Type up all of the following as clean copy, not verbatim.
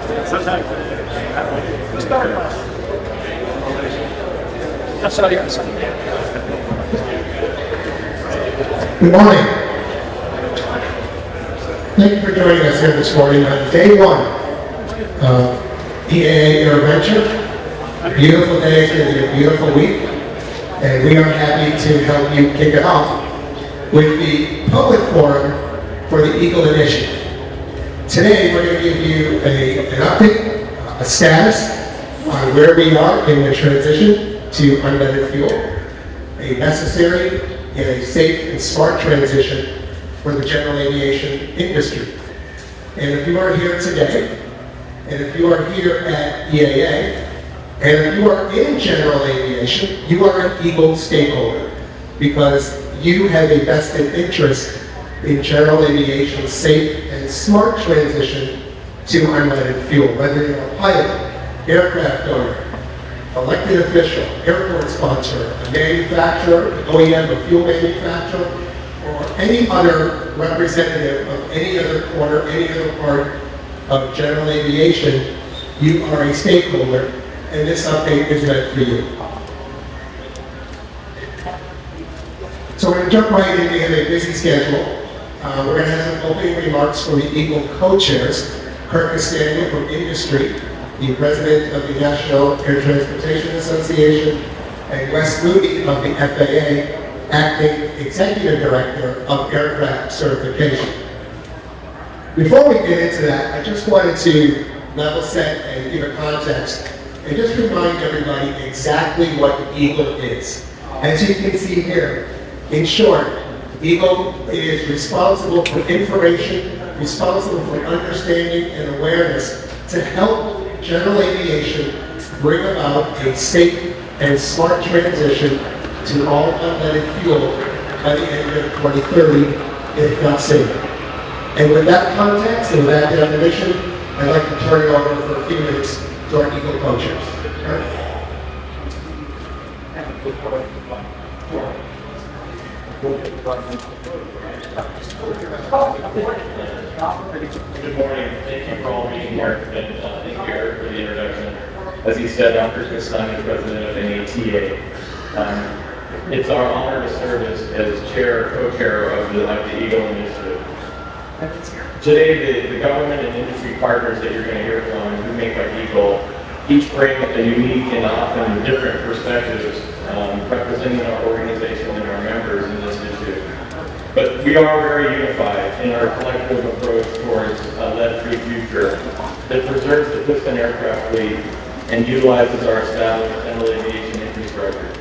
Good morning. Thank you for joining us here this morning on day one of EAA AirVenture. Beautiful day, it's going to be a beautiful week, and we are happy to help you kick it off with the public forum for the Eagle Initiative. Today we're going to give you an update, a status on where we are in the transition to unleaded fuel, a necessary and a safe and smart transition for the general aviation industry. And if you are here today, and if you are here at EAA, and if you are in general aviation, you are an Eagle stakeholder because you have a vested interest in general aviation's safe and smart transition to unleaded fuel, whether you're a pilot, aircraft owner, elected official, airport sponsor, a manufacturer, an OEM, a fuel manufacturer, or any other representative of any other corner, any other part of general aviation, you are a stakeholder, and this update is meant for you. So we're going to jump right in. We have a busy schedule. We're going to have some opening remarks from the Eagle co-chairs, Kirk Castaño from industry, the president of the National Air Transportation Association, and Wes Moody of the FAA, acting executive director of aircraft certification. Before we get into that, I just wanted to level set and give a context and just remind everybody exactly what Eagle is. As you can see here, in short, Eagle is responsible for information, responsible for understanding and awareness to help general aviation bring about a safe and smart transition to all unleaded fuel by the end of 2030, if not sooner. And with that context and with that definition, I'd like to turn it over for a few minutes to our Eagle co-chairs. Good morning. Thank you for all being here, and thank you, Eric, for the introduction. As he said, I'm Kirk Castaño, president of NATA. It's our honor to serve as co-chair of the Eagle Initiative. Today, the government and industry partners that you're going to hear from who make up Eagle each bring a unique and often different perspectives representing our organization and our members in this issue. But we are very unified in our collective approach towards a lead-free future that preserves the piston aircraft fleet and utilizes our established general aviation infrastructure.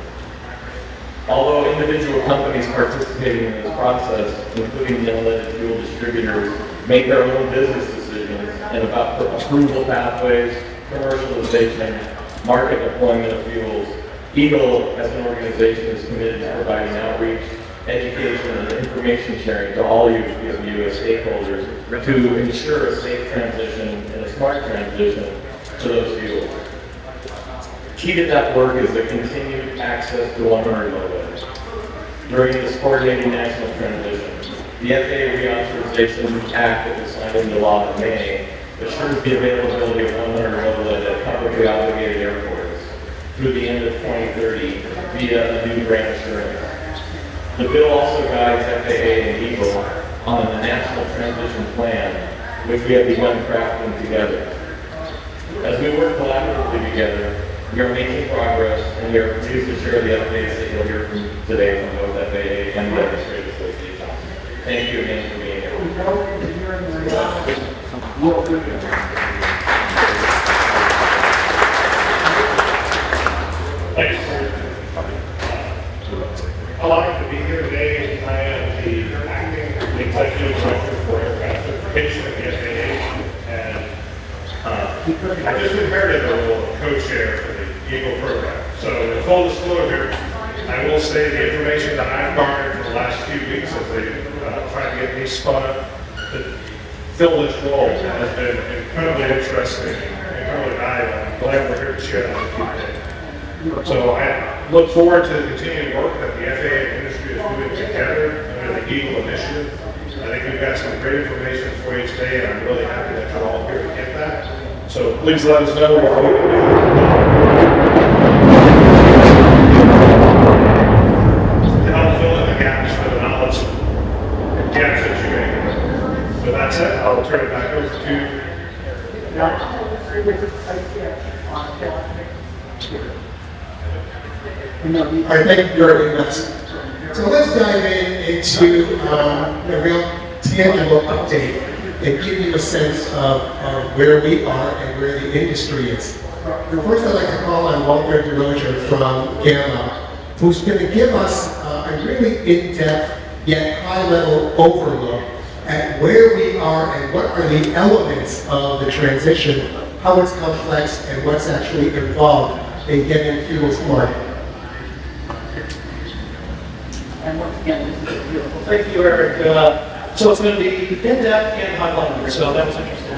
Although individual companies participating in this process, including the unleaded fuel distributors, make their own business decisions and about approval pathways, commercialization, market deployment of fuels, Eagle as an organization is committed to providing outreach, education, and information sharing to all you as stakeholders to ensure a safe transition and a smart transition to those fuels. Key to that work is the continued access to 100 low-loads. During this coordinated national transition, the FAA Reauthorization Act that was signed into law in May assures the availability of 100 low-load at publicly obligated airports through the end of 2030 via a new grant assurance. The bill also guides FAA and Eagle on the National Transition Plan, which we have begun crafting together. As we work collaboratively together, we are making progress, and we are pleased to share the updates that you'll hear from today from both FAA and the Administrative Association. Thank you again for being here. Thanks. Allowed to be here today. I am the acting executive director for aircraft certification at the FAA, and I just inherited the role of co-chair for the Eagle program. So, in full disclosure, I will say the information that I've garnered for the last few weeks as they try to get me spun up to fill this role has been incredibly interesting, incredibly valuable. I'm glad we're here to share that with you today. So I look forward to the continued work that the FAA industry is doing together under the Eagle Initiative. I think we've got some great information for you today, and I'm really happy that you're all here to get that. So please let us know if we can help fill in the gaps for the knowledge gaps that you make. With that said, I'll turn it back over to All right, thank you very much. So let's dive into a real tangible update and give you a sense of where we are and where the industry is. First, I'd like to call on Walter DeRozier from Gamma, who's going to give us a really in-depth yet high-level overlook at where we are and what are the elements of the transition, how it's complex, and what's actually involved in getting fuels to market. And once again, this is beautiful. Thank you, Eric. So it's going to be in-depth and high-level, so that was interesting.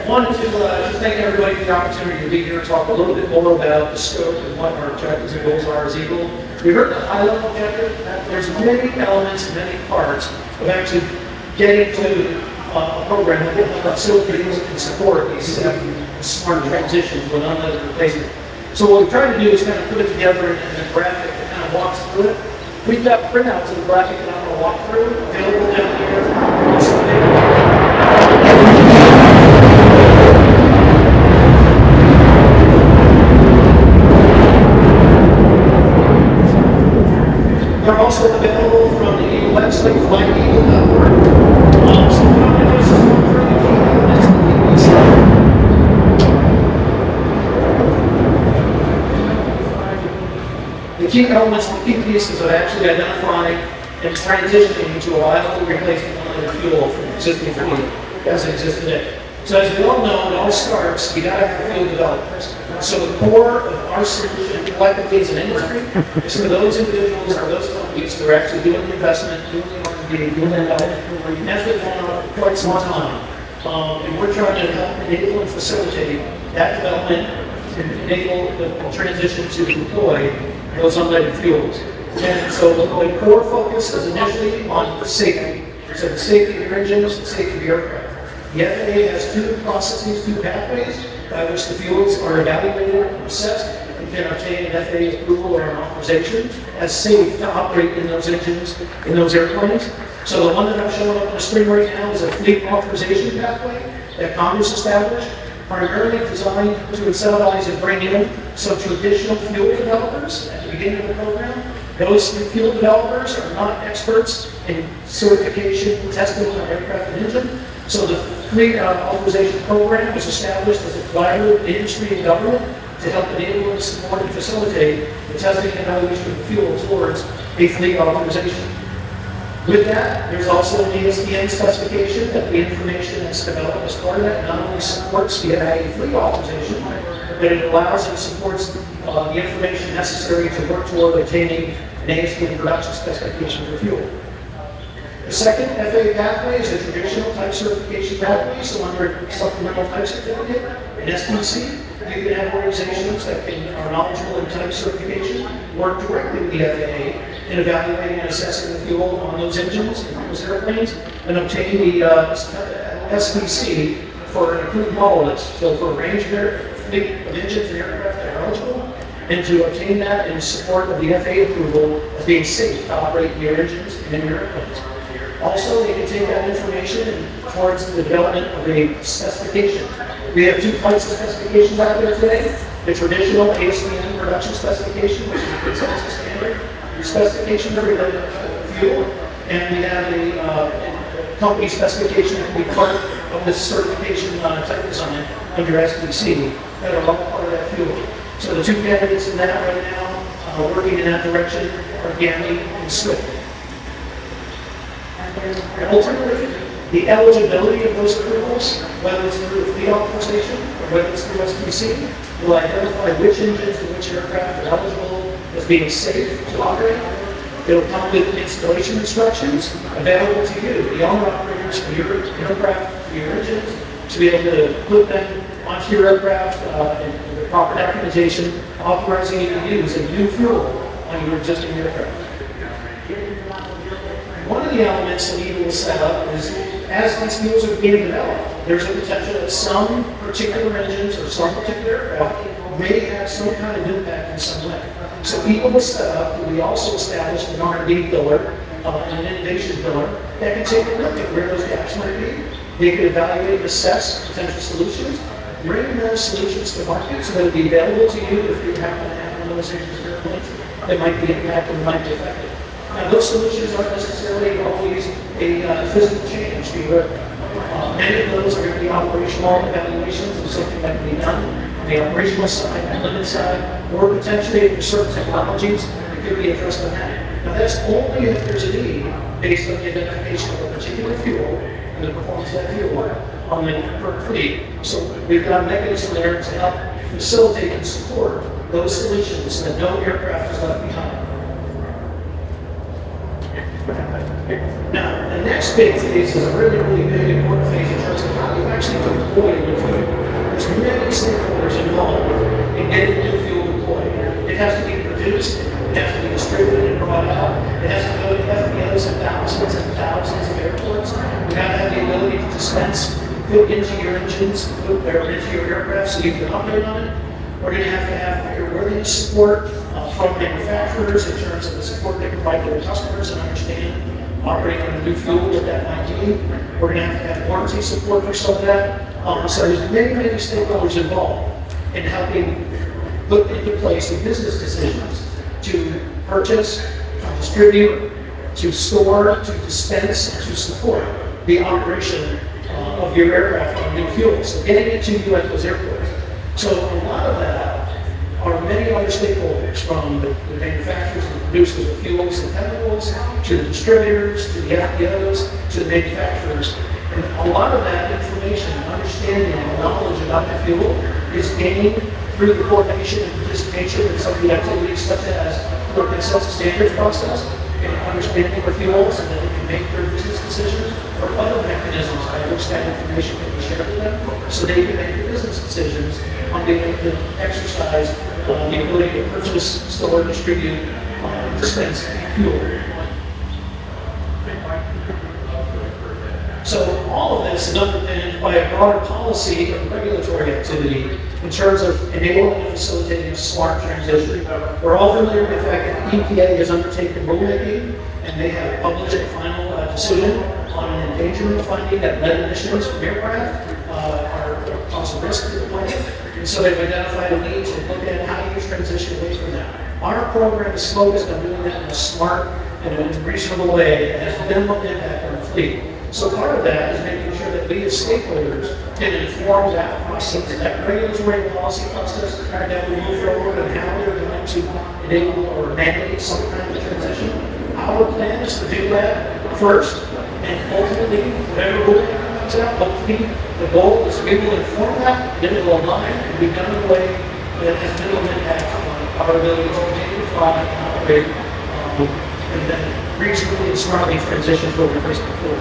Wanted to just thank everybody for the opportunity to be here and talk a little bit more about the scope and what our objectives and goals are as Eagle. We heard the high-level objective. There's many elements and many parts of actually getting to a program that will facilitate and support these smart transitions with unleaded replacement. So what we've tried to do is kind of put it together in a graphic that kind of walks through it. We've got printouts of the graphic that I'm going to walk through, available down here. They're also available from the Eagle website, flighteagle.org. So what I'm going to do is just go through the key elements of the EV slide. The key elements, the key pieces of actually identifying and transitioning to a viable replacement unleaded fuel from existing fleet as it exists today. So as we all know, it all starts, you gotta have field developers. So the core of our solution collectively as an industry is for those individuals or those companies that are actually doing the investment, doing the R&D, doing the development, and that's been going on for quite some time. And we're trying to help enable and facilitate that development and enable the transition to deploy those unleaded fuels. And so the core focus is initially on safety. So the safety of your engines, the safety of your aircraft. The FAA has two processes, two pathways by which the fuels are evaluated and assessed and can obtain an FAA approval or an authorization as safe to operate in those engines, in those airplanes. So the one that I'm showing up on the screen right now is a fleet authorization pathway that Congress established, primarily designed to incentivize and bring in some traditional fuel developers at the beginning of the program. Those fuel developers are not experts in certification, testing of aircraft and engine. So the fleet authorization program was established as a collaborative industry and government to help enable and support and facilitate the testing and evaluation of the fuel towards a fleet authorization. With that, there's also an ASTM specification that the information that's developed as part of that not only supports the FAA fleet authorization, but it allows and supports the information necessary to work toward obtaining an ASTM production specification for fuel. The second FAA pathway is a traditional type certification pathway, so under supplemental type certificate, an STC, you can have organizations that are knowledgeable in type certification work directly with the FAA in evaluating and assessing the fuel on those engines and those airplanes and obtain the STC for an approved model list. So for a range of engines and aircraft that are eligible, and to obtain that in support of the FAA approval as being safe to operate in your engines and in your airplanes. Also, they can take that information towards the development of a specification. We have two types of specifications out there today. The traditional ASTM production specification, which is a consensus standard, the specification for fuel, and we have a company specification that can be part of this certification type design under STC that are all part of that fuel. So the two candidates in that right now working in that direction are GAMI and SWIFT. Ultimately, the eligibility of those approvals, whether it's through fleet authorization or whether it's through STC, will identify which engines and which aircraft are eligible as being safe to operate. It'll come with installation instructions available to you, the owner-operators for your aircraft, for your engines, to be able to put them onto your aircraft and the proper documentation authorizing you to use a new fuel on your existing aircraft. One of the elements that Eagle will set up is as these fuels are being developed, there's a potential that some particular engines or some particular aircraft may have some kind of impact in some way. So Eagle was set up, and we also established an R&D pillar and an innovation pillar that can take a look at where those gaps might be. They can evaluate and assess potential solutions, bring those solutions to market so that it'll be available to you if you happen to have one of those engines or airplanes that might be impacted or might be affected. Now, those solutions aren't necessarily always a physical change. Many of those are going to be operational evaluations of something that can be done on the operational side, unlimited side, or potentially if there's certain technologies that could be addressed on that. Now, that's only if there's a need based on the identification of a particular fuel and the performance of that fuel on the current fleet. So we've got a mechanism there to help facilitate and support those solutions so that no aircraft is left behind. Now, the next big phase is a really, really big important phase in terms of how you actually deploy new fuel. There's many stakeholders involved in getting new fuel deployed. It has to be produced, it has to be distributed and brought out, it has to go to FBOs and thousands of airports. We have to have the ability to dispense fuel into your engines, or into your aircraft so you can operate on it. We're going to have airworthiness support from manufacturers in terms of the support they provide to their customers and understand operating on a new fuel, what that might be. We're going to have warranty support for some of that. So there's many stakeholders involved in helping put into place the business decisions to purchase, to distribute, to store, to dispense, and to support the operation of your aircraft on new fuel. So getting it to you at those airports. So a lot of that are many other stakeholders, from the manufacturers and producers of fuels and chemicals, to the distributors, to the FBOs, to the manufacturers. And a lot of that information, understanding, and knowledge about the fuel is gained through the coordination and participation in some of the activities such as the consensus standards process, and understanding the fuels and that they can make their business decisions, or other mechanisms by which that information can be shared with them so they can make their business decisions on being able to exercise the ability to purchase, store, distribute, and dispense fuel. So all of this is underpinned by a broader policy and regulatory activity in terms of enabling and facilitating a smart transition. We're all familiar with the fact that the EPA has undertaken rulemaking, and they have published a final decision on an endangerment finding that lead emissions from aircraft cause a risk to the planet. And so they've identified a need to look at how you transition away from that. Our program is focused on doing that in a smart and a reasonable way that has minimal impact on the fleet. So part of that is making sure that we as stakeholders can inform that process, that regulatory policy process that we move forward and how we're going to enable or mandate some kind of transition. Our plan is to do that first, and ultimately, whatever rule comes out, hopefully the goal is we will inform that, then it will align and be done in a way that has minimal impact on our ability to continue to fly and operate, and then reasonably and smartly transition to what we faced before.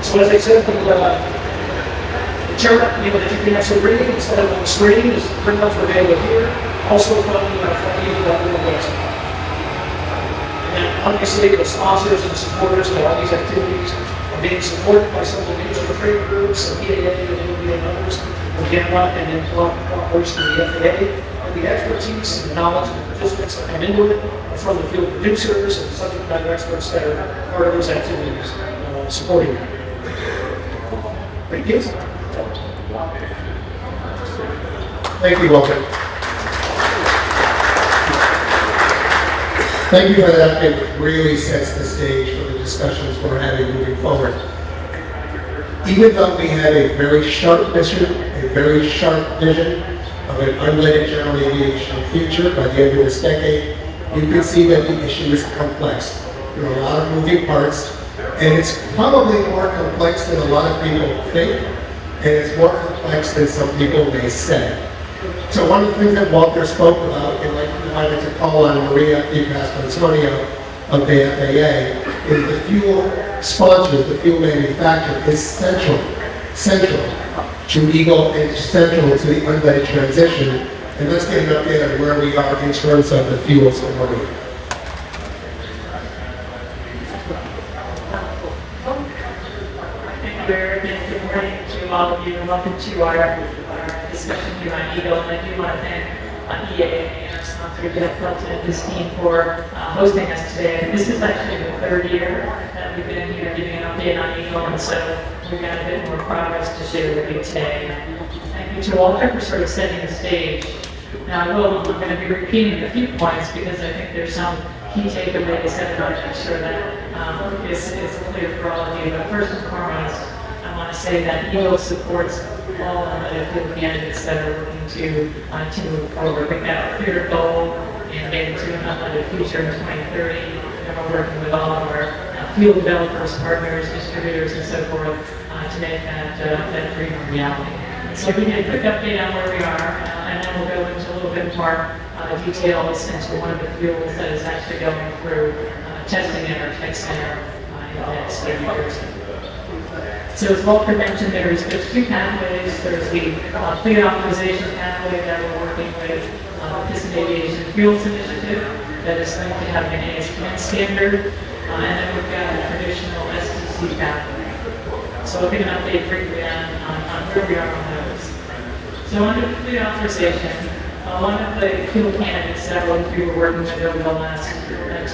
So as I said, the chart that you can actually read instead of on the screen is pretty much available here. Also from the website. And obviously the sponsors and supporters of all these activities are being supported by some of the major trade groups, the EAA and AOB and others, the GAMA and in cooperation with the FAA. And the expertise and the knowledge of the participants that come into it are from the field producers and subject matter experts that are part of those activities supporting it. Thank you. Thank you, Walter. Thank you for that. It really sets the stage for the discussions we're having moving forward. Even though we have a very sharp mission, a very sharp vision of an unleaded general aviation future by the end of this decade, you can see that the issue is complex. There are a lot of moving parts, and it's probably more complex than a lot of people think, and it's more complex than some people may say. So one of the things that Walter spoke about, and like we wanted to call on Maria Di Pasquantonio of the FAA, is the fuel sponsors, the fuel manufacturer is central to Eagle and central to the unleaded transition. And let's get an update on where we are in terms of the fuel story. and good morning to all of you, and welcome to our discussion here on Eagle. And I do want to thank EAA and our sponsor, Jeff Felton and his team, for hosting us today. This is actually the third year that we've been here giving an update on Eagle, and so we've got a bit more progress to share with you today. Thank you to Walter for sort of setting the stage. Now, I'm going to be repeating a few points because I think there's some key takeaways that I want to make sure that is clear for all of you. But first and foremost, I want to say that Eagle supports all unleaded fuel candidates that are looking to move forward. We've got a clear goal in getting to an unleaded future in 2030, and we're working with all of our fuel developers, partners, distributors, and so forth to make that dream a reality. So we get a quick update on where we are, and then we'll go into a little bit more details into one of the fuels that is actually going through testing in our tech center in the next few years. So as Walter mentioned, there's two pathways. There's the fleet authorization pathway that we're working with this Aviation Fuels Initiative that is linked to having an ASPN standard, and then we've got a traditional STC pathway. So I'll give an update briefly on where we are on those. So under the fleet authorization, one of the fuel candidates that we were working with over the last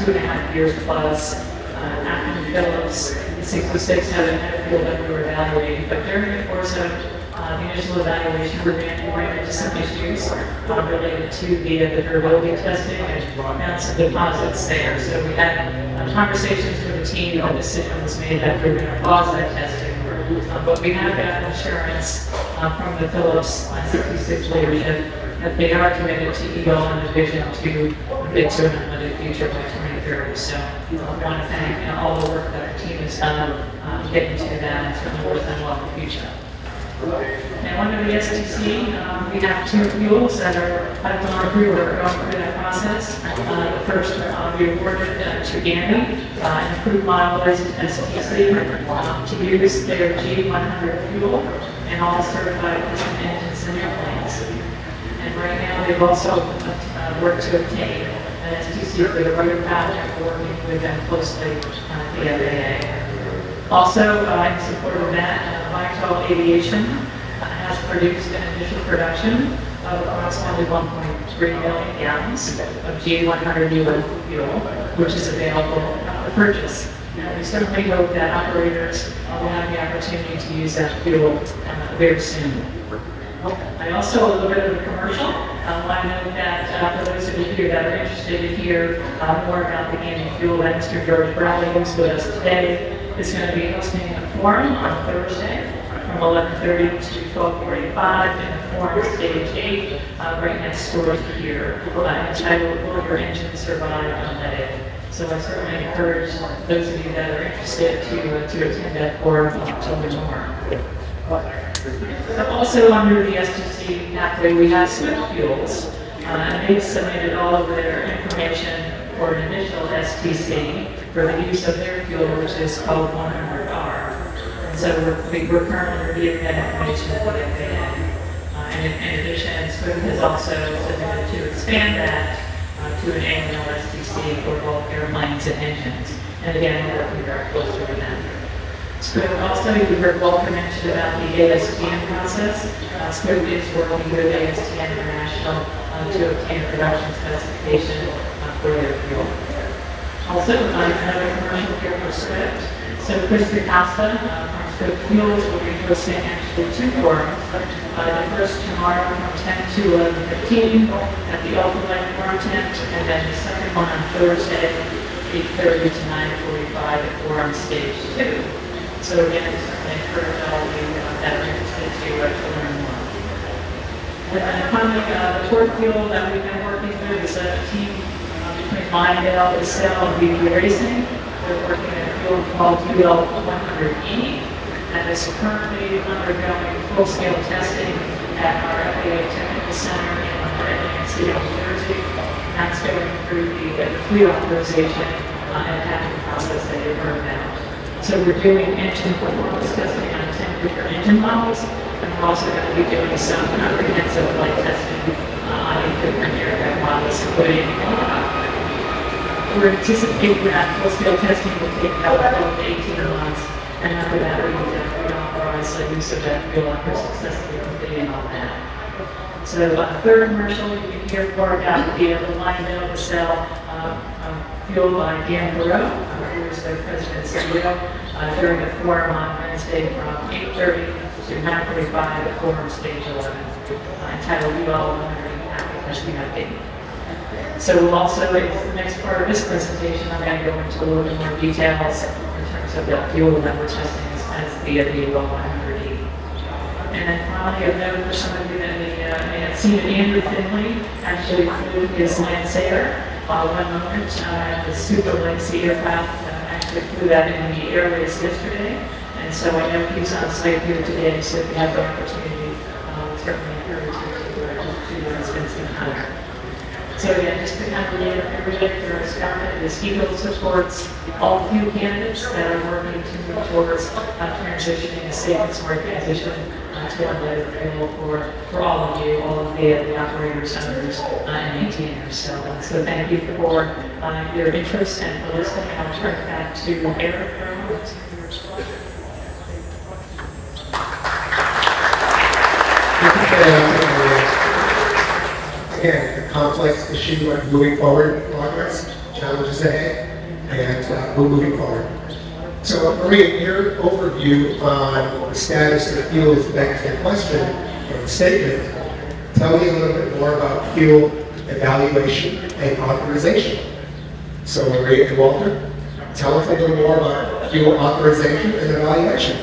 2.5 years plus, Acton Phillips, 66 had a fuel that we were evaluating, but during the course of the initial evaluation, we ran into some issues related to the durability testing and found some deposits there. So we had conversations with the team, and the decision was made that we were going to pause that testing. But we have gotten assurance from the Phillips 66 leadership that they are committed to Eagle and the vision to get to an unlimited future by 2030. So I want to thank all the work that the team has done getting to that, and certainly wish them well in the future. And under the STC, we have two fuels that have gone through or are going through that process. The first, we awarded to Gandy, an approved modelized STC to use their G100 fuel and all certified piston engines and airplanes. And right now, they've also worked to obtain an STC for the rotor path, working with them closely at the FAA. Also, in support of that, Vital Aviation has produced an initial production of approximately 1.3 million gallons of G100 UL fuel, which is available for purchase. And we certainly hope that operators will have the opportunity to use that fuel very soon. I also, a little bit of a commercial. I know that for those of you here that are interested to hear more about the Gandy fuel, that Mr. George Bradley is with us today. Is going to be hosting a forum on Thursday from 11:30 to 12:45 in the forum stage 8, right next door here, entitled "Will Your Engine Survive Unleaded?" So I certainly encourage those of you that are interested to attend that forum to learn more. So also under the STC pathway, we have Swift Fuels, and they've submitted all of their information for an initial STC for the use of their fuel, which is called 100R. And so we're currently reviewing that information with the FAA. And in addition, Swift has also submitted to expand that to an annual STC for both airplanes and engines. And again, we're working very closely with them. Swift also, you heard Walter mention about the ASTM process. Swift is working with ASTM International to obtain a production specification for their fuel. Also, another commercial here for Swift. So Chris DeCosta from Swift Fuels will be hosting actually two forums. The first tomorrow from 10 to 11:15 at the Ultralight Forum tent, and then the second one on Thursday, 8:30 to 9:45 at Forum Stage 2. So again, I certainly encourage all of you that are interested to learn more. And then finally, the fourth fuel that we've been working with is a team between Mindale, Estelle, and BB Racing. They're working in a field called UL100E, and is currently undergoing full-scale testing at our FAA Technical Center in Atlantic City, New Jersey. That's going through the fleet authorization and patent process that you've heard about. So we're doing engine performance testing on 10 different engine models, and we're also going to be doing some comprehensive flight testing on 8 different aircraft models, including we're anticipating that full-scale testing will take about 12 to 18 months, and after that we need to authorize obviously use of that fuel after successfully completing on that. So third commercial, you can hear more about the line mill to sell fuel by Dan Barreau, who is the president and CEO, during the forum on Wednesday from 8:30 to 9:45 at Forum Stage 11, entitled "You All Wondering Happy Testing Update." So we'll also, in the next part of this presentation, I'm going to go into a little bit more details in terms of the fuel that we're testing as the AV100E. And then finally, a note for some of you that may have seen that Andrew Finley actually flew his Lancer one moment. The Super Legacy aircraft actually flew that in the air race yesterday. And so I know he's on site here today, so if you have the opportunity, certainly encourage you to spend some time. So again, just to kind of reiterate, there is government, this Eagle supports all fuel candidates that are working to move towards transitioning a safe and smart transition to unleaded fuel for all of you, all of the operators, owners, and maintainers. So thank you for your interest and for listening. I'll turn it back to Eric for a moment. Again, a complex issue of moving forward, progress, challenges ahead, and we're moving forward. So, Maria, your overview on the status of the fuels begs the question, or the statement. Tell me a little bit more about fuel evaluation and authorization. So, Maria and Walter, tell us a little more about fuel authorization and evaluation.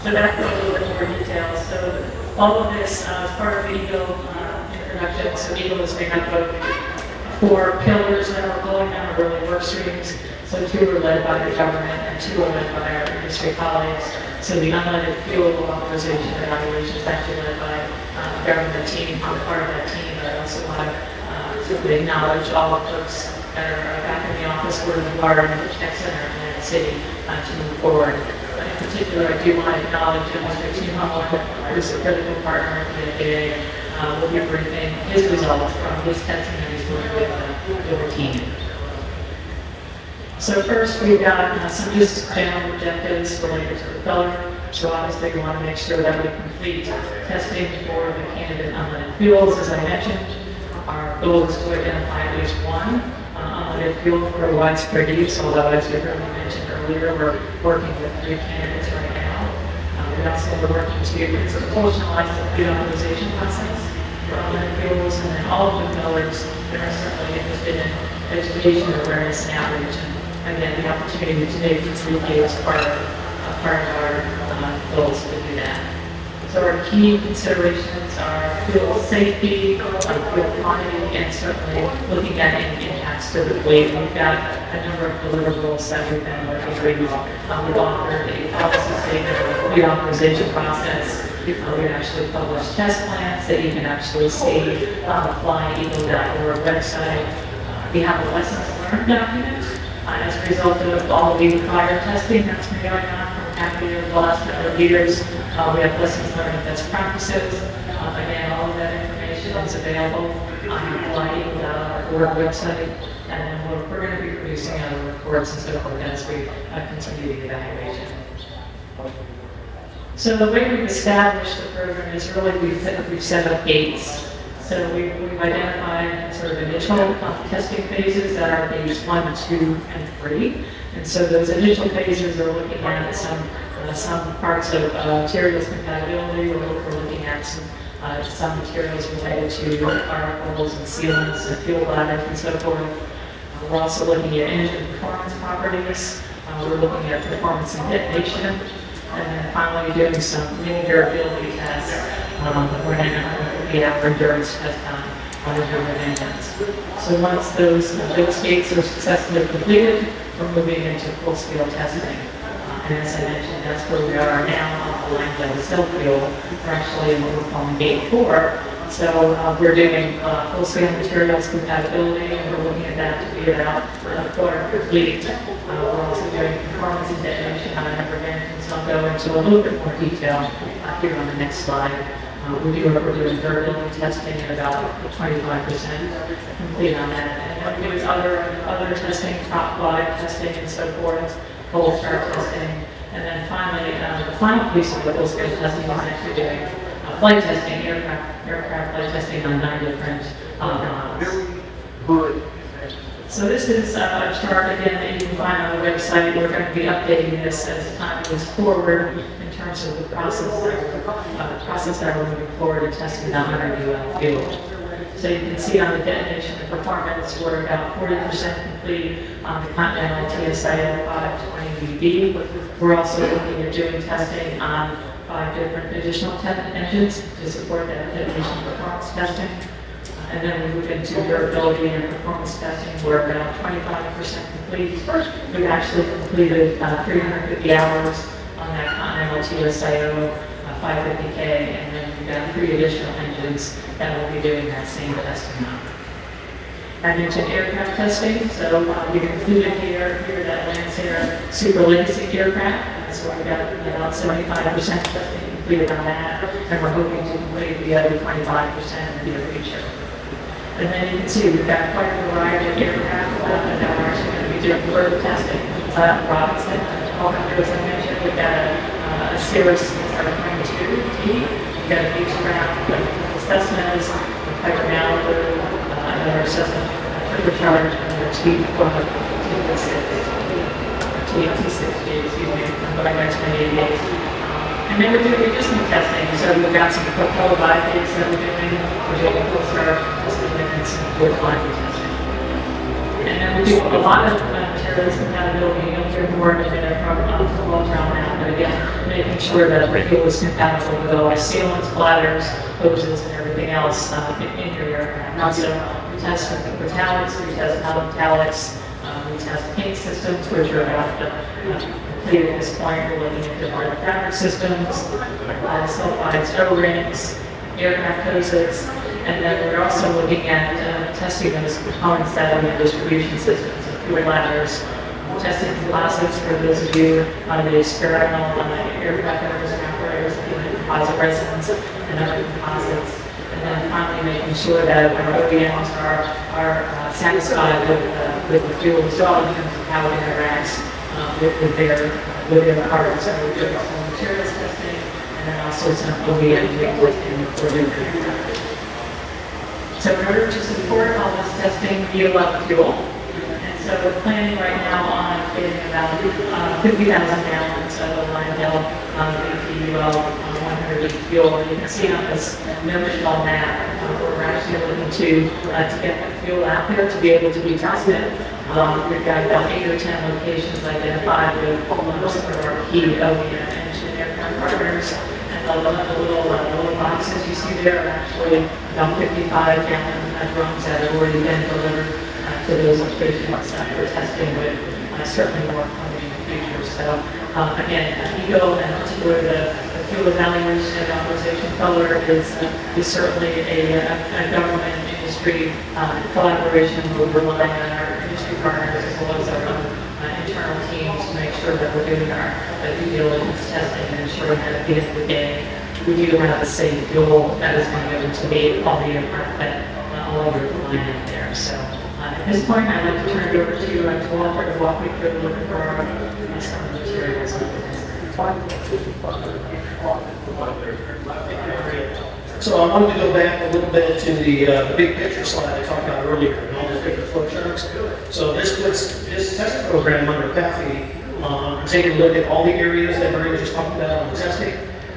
So that's a little bit more detail. So all of this is part of the Eagle introduction. So Eagle is made up of 4 pillars that are going down the really work streams. So 2 are led by the government and 2 are led by our industry colleagues. So the unleaded fuel authorization evaluation is actually led by the government team. I'm part of that team, but I also want to acknowledge all of folks that are back in the office where we are in the tech center in the city to move forward. In particular, I do want to acknowledge Mr. Tim Humble, who is a critical partner of the FAA, will be briefing his results from his testing that he's doing with the team. So first, we've got some just general objectives related to the pillar. So obviously, we want to make sure that we complete testing for the candidate unleaded fuels, as I mentioned. Our goal is to identify at least one unleaded fuel for widespread use, although as you heard me mention earlier, we're working with 3 candidates right now. We also are working to institutionalize the fuel authorization process for unleaded fuels, and then all of the pillars that are certainly interested in education, awareness, and outreach, and then the opportunity today to communicate as part of our goals to do that. So our key considerations are fuel safety, fuel quantity, and certainly looking at impacts to the weight. We've got a number of deliverables that we've been working through. We've authored a policy statement of the authorization process. We've actually published test plans that you can actually see on the flyeagle.org website. We have a lessons learned document as a result of all the prior testing that's been going on after the last number of years. We have lessons learned best practices. Again, all of that information is available on the flyeagle.org website. And then we're going to be producing other reports and so forth as we continue the evaluation. So the way we've established the program is really we've set up gates. So we've identified sort of initial testing phases that are phase 1, 2, and 3. And so those initial phases are looking at some parts of materials compatibility. We're looking at some materials related to particles and sealants and fuel bladders and so forth. We're also looking at engine performance properties. We're looking at performance and detonation. And then finally doing some mini durability tests. We're going to look at our endurance test time on the engines. So once those gates are successfully completed, we're moving into full-scale testing. And as I mentioned, that's where we are now on the line level cell fuel. We're actually in what we're calling gate 4. So we're doing full-scale materials compatibility, and we're looking at that to be about a quarter complete. We're also doing performance and detonation on a number of engines. I'll go into a little bit more detail here on the next slide. We're doing durability testing at about 25% complete on that. And we're doing other testing, top body testing and so forth, cold start testing. And then finally, the final piece of the full scale testing is actually doing flight testing, aircraft flight testing on 9 different models. So this is a chart again that you can find on the website. We're going to be updating this as time moves forward in terms of the process that we're moving forward in testing the 100 UL fuel. So you can see on the detonation and performance, we're about 40% complete on the Continental TSIL 520BB. We're also looking at doing testing on 5 different additional engines to support that detonation and performance testing. And then we move into durability and performance testing. We're about 25% complete. We've actually completed 350 hours on that Continental TSIO 550K, and then we've got 3 additional engines that will be doing that same testing on. I mentioned aircraft testing, so we've included here that Lancer Super Legacy aircraft. So we've got about 75% testing completed on that, and we're hoping to complete the other 25% in the near future. And then you can see we've got quite a variety of aircraft that we're actually going to be doing further testing. Robinson, as I mentioned, we've got a Cirrus 22T, we've got a Beechcraft, Cessnas, Piper Malibu, another Cessna turbocharged, another T60, excuse me, but I mentioned Aviation. And then we're doing additional testing, so we've got some propeller bypass that we're doing full start testing and some full climate testing. And then we do a lot of materials compatibility. You'll hear more in a minute from Walter on that, but again, making sure that the fuel is compatible with all our sealants, bladders, hoses, and everything else in your aircraft. Also, we test for metallics, we test non-metallics, we test paint systems, which are about complete at this point. We're looking at different fabric systems, sulfides, O-rings, aircraft hoses, and then we're also looking at testing those components that are in the distribution systems, fuel ladders, testing composites for those of you on the experimental aircraft owners and operators, composite resins and other composites. And then finally making sure that our OEMs are satisfied with the fuel as well in terms of how it interacts with their parts. So we're doing some materials testing and then also some OEM testing for their aircraft. So in order to support all this testing, we love fuel. And so we're planning right now on getting about 50,000 gallons of Lyondell VPUL 100 fuel. You can see on this notional map, we're actually looking to get the fuel out there to be able to be tested. We've got about 8 or 10 locations identified with most of our key OEM engine aircraft partners. And the little boxes you see there are actually about 55-gallon drums that have already been delivered to those locations for testing, with certainly more coming in the future. So again, EGO, and particularly the fuel evaluation and authorization color is certainly a government industry collaboration. We're relying on our industry partners as well as our own internal teams to make sure that we're doing our due diligence testing and ensuring that at the end of the day, we do have a safe fuel that is going to be able to meet all the aircraft that all over the line out there. So at this point, I'd like to turn it over to Walter to walk me through a little bit more some of the materials. So I wanted to go back a little bit to the big picture slide I talked about earlier, and all the different flow charts. So this puts this testing program under PAFI, taking a look at all the areas that Maria just talked about on the testing.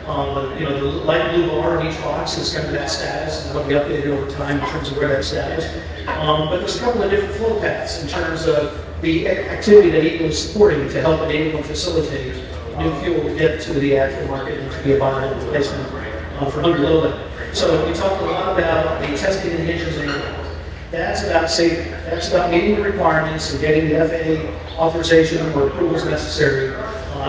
The light blue bar in each box is kind of that status, and what we updated over time in terms of where that status. But there's a couple of different flow paths in terms of the activity that EGO is supporting to help enable and facilitate new fuel to get to the actual market and to be a viable replacement for underloading. So we talked a lot about the testing of the engines and aircraft. That's about safety. That's about meeting the requirements and getting the FAA authorization or approvals necessary.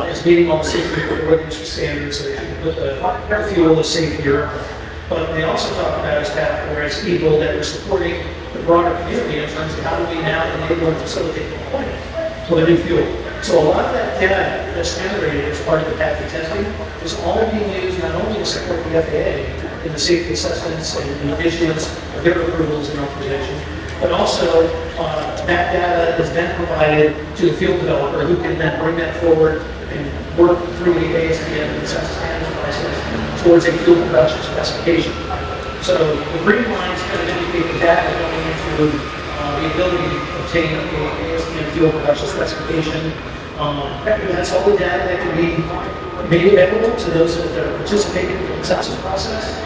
It's meeting all the safety regulatory standards so they can put the fuel is safe in your aircraft. But they also talk about as PAF or as EGO that we're supporting the broader community in terms of how do we now enable and facilitate the deployment for the new fuel. So a lot of that data that's generated as part of the PAFI testing is all being used not only to support the FAA, in the safety assessments and issuance of their approvals and authorization. But also, that data is then provided to the field developer who can then bring that forward and work through the ASTM and census management process towards a field production specification. So the green lines kind of indicate the data going into the ability to obtain a ASTM field production specification. That's all the data that can be made available to those that are participating in the consensus process.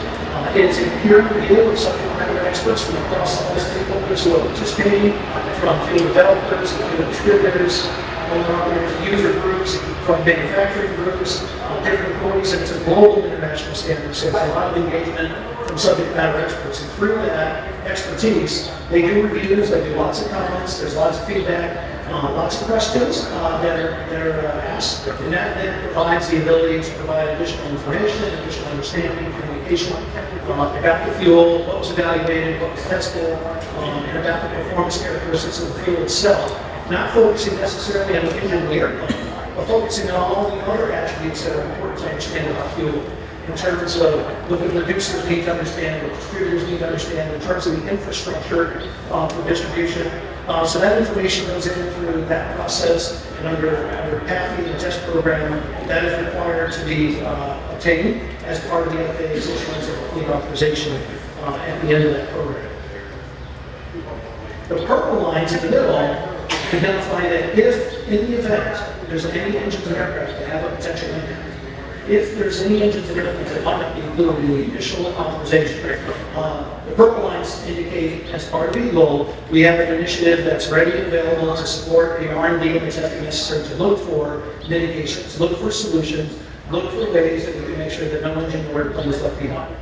It is a peer review of subject matter experts from across all the stakeholders who are participating, from field developers, field distributors, owner-operators, user groups, from manufacturing groups, different authorities, and it's a global international standard, so there's a lot of engagement from subject matter experts. And through that expertise, they do reviews, they do lots of comments, there's lots of feedback, lots of questions that are asked, and that then provides the ability to provide additional information, additional understanding, communication about the fuel, what was evaluated, what was tested, and about the performance characteristics of the fuel itself. Not focusing necessarily on the engine of the airplane, but focusing on all the other attributes that are important to understand about fuel, in terms of what the producers need to understand, what distributors need to understand, in terms of the infrastructure for distribution. So that information goes in through that process, and under PAFI, the test program, that is required to be obtained as part of the FAA's issuance of a fleet authorization at the end of that program. The purple lines in the middle identify that if, in the event, there's any engines in aircraft that have a potential impact, if there's any engines in aircraft that might not be included in the initial authorization, the purple lines indicate, as part of EGLE, we have an initiative that's ready and available to support the R&D and the testing necessary to look for mitigations, look for solutions, look for ways that we can make sure that no engine or airplane is left behind.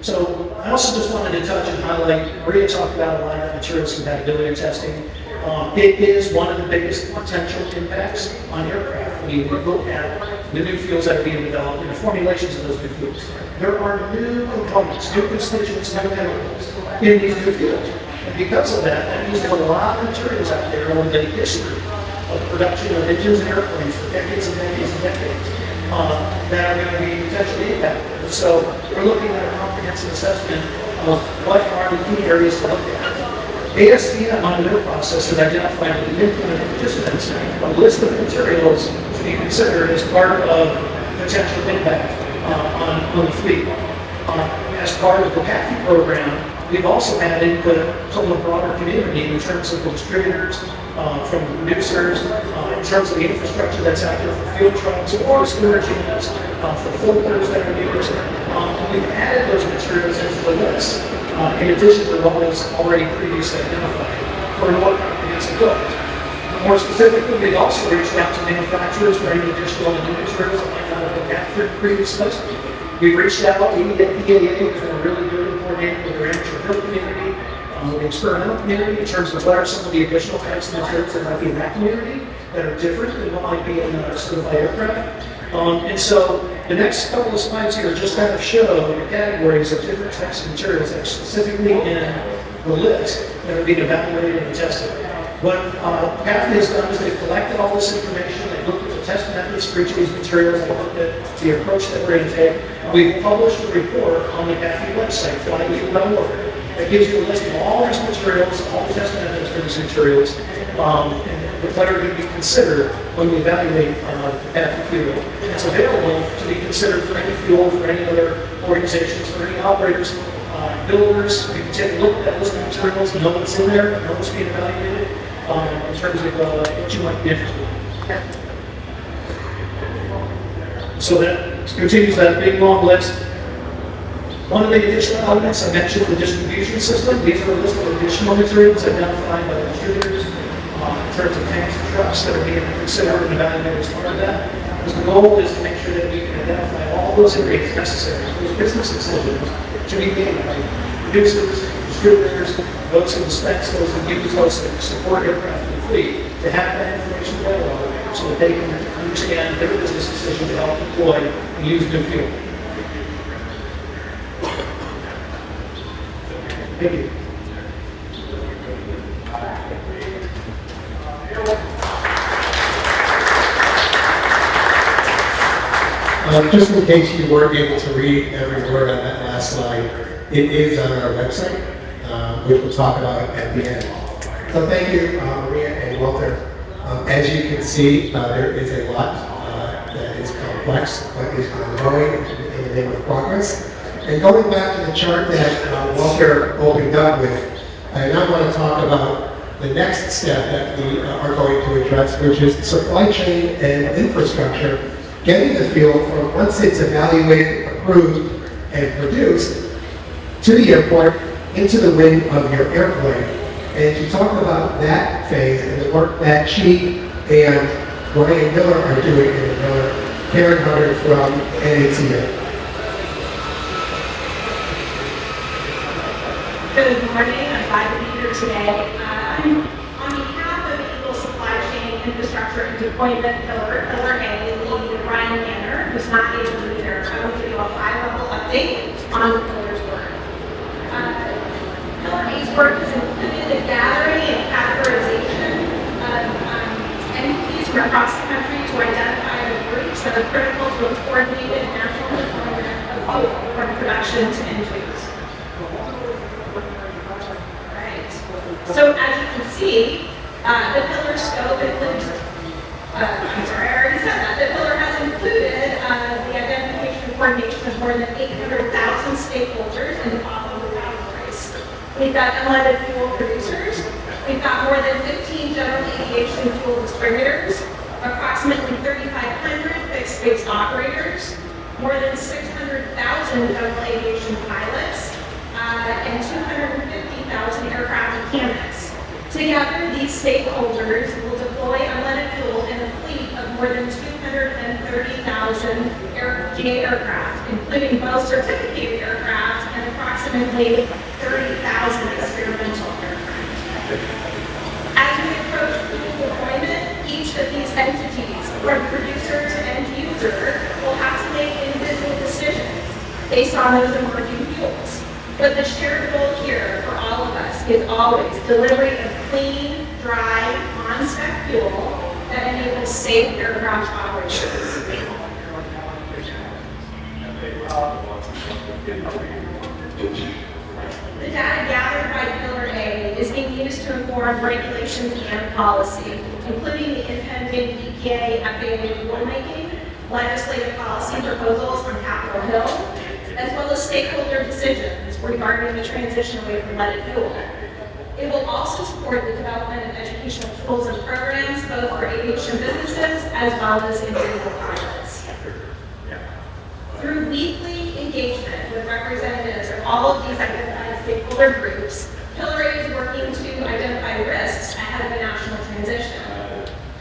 So I also just wanted to touch and highlight, Maria talked about a lot of materials compatibility testing. It is one of the biggest potential impacts on aircraft when you look at the new fuels that are being developed and the formulations of those new fuels. There are new components, new constituents, new chemicals in these new fuels. And because of that, that means there's a lot of materials out there on the history of production of engines and airplanes for decades and decades and decades that are going to be potentially impacted. So we're looking at a comprehensive assessment of what are the key areas to look at. ASTM on their process has identified with the implementing participants a list of materials to be considered as part of potential impact on the fleet. As part of the PAFI program, we've also had input from the broader community in terms of the distributors, from the producers, in terms of the infrastructure that's out there for fuel trucks, for storage units, for filters that are used. We've added those materials into the list, in addition to what was already previously identified, for a more comprehensive look. More specifically, we've also reached out to manufacturers for any additional new materials that might not have been captured previously. We've reached out to EAA, who's been really good at coordinating with their amateur field community, the experimental community, in terms of what are some of the additional types of materials that might be in that community that are different than what might be in a certified aircraft. And so the next couple of slides here just kind of show the categories of different types of materials that are specifically in the list that are being evaluated and tested. What PAFI has done is they've collected all this information, they've looked at the test methods for each of these materials, they've looked at the approach that we're going to take. We've published a report on the PAFI website, Fly Eagle Order, that gives you a list of all these materials, all the test methods for these materials, and what are going to be considered when we evaluate the PAFI fuel. And it's available to be considered for any fuel, for any other organizations, for any operators, builders. You can take a look at that list of materials and know what's in there, know what's being evaluated, in terms of what you might be interested in. So that continues that big long list. One of the additional elements I mentioned, the distribution system. These are a list of additional materials identified by the distributors in terms of tanks and trucks that are being considered and evaluated as part of that. Because the goal is to make sure that we can identify all those areas necessary for those business decisions to be made by producers, distributors, those who dispense, those who use, those who support aircraft and fleet, to have that information available so that they can understand their business decision to help deploy and use new fuel. Thank you. Just in case you weren't able to read every word on that last slide, it is on our website, which we'll talk about at the end. So thank you, Maria and Walter. As you can see, there is a lot that is complex, but is ongoing in the name of progress. And going back to the chart that Walter opened up with, I now want to talk about the next step that we are going to address, which is supply chain and infrastructure, getting the fuel from once it's evaluated, approved, and produced to the airport into the wing of your airplane. And to talk about that phase and the work that she and Ryan Miller are doing in the Miller, Karen Hunter from NATA. Good morning. I'm glad to be here today. On behalf of Eagle Supply Chain Infrastructure and Deployment Pillar A, lead Ryan Manner, who's not able to be here. I will give you a high-level update on the Pillar's work. Pillar A's work has included the gathering and categorization of entities from across the country to identify the groups that are critical to a coordinated national deployment of fuel from production to end use. So as you can see, the pillar scope includes, I'm sorry, I already said that. The pillar has included the identification and coordination of more than 800,000 stakeholders in the following categories. We've got unleaded fuel producers. We've got more than 15 general aviation fuel distributors, approximately 3,500 fixed-base operators, more than 600,000 general aviation pilots, and 250,000 aircraft mechanics. Together, these stakeholders will deploy unleaded fuel in a fleet of more than 230,000 GA aircraft, including both certificated aircraft and approximately 30,000 experimental aircraft. As we approach fuel deployment, each of these entities, from producer to end user, will have to make individual decisions based on those emerging fuels. But the shared goal here for all of us is always delivery of clean, dry, on-spec fuel that enables safe aircraft operations. The data gathered by Pillar A is being used to inform regulations and policy, including the impending EPA FAA rulemaking, legislative policy proposals on Capitol Hill, as well as stakeholder decisions regarding the transition away from leaded fuel. It will also support the development of educational tools and programs, both for aviation businesses as well as individual pilots. Through weekly engagement with representatives of all of these identified stakeholder groups, Pillar A is working to identify risks ahead of the national transition.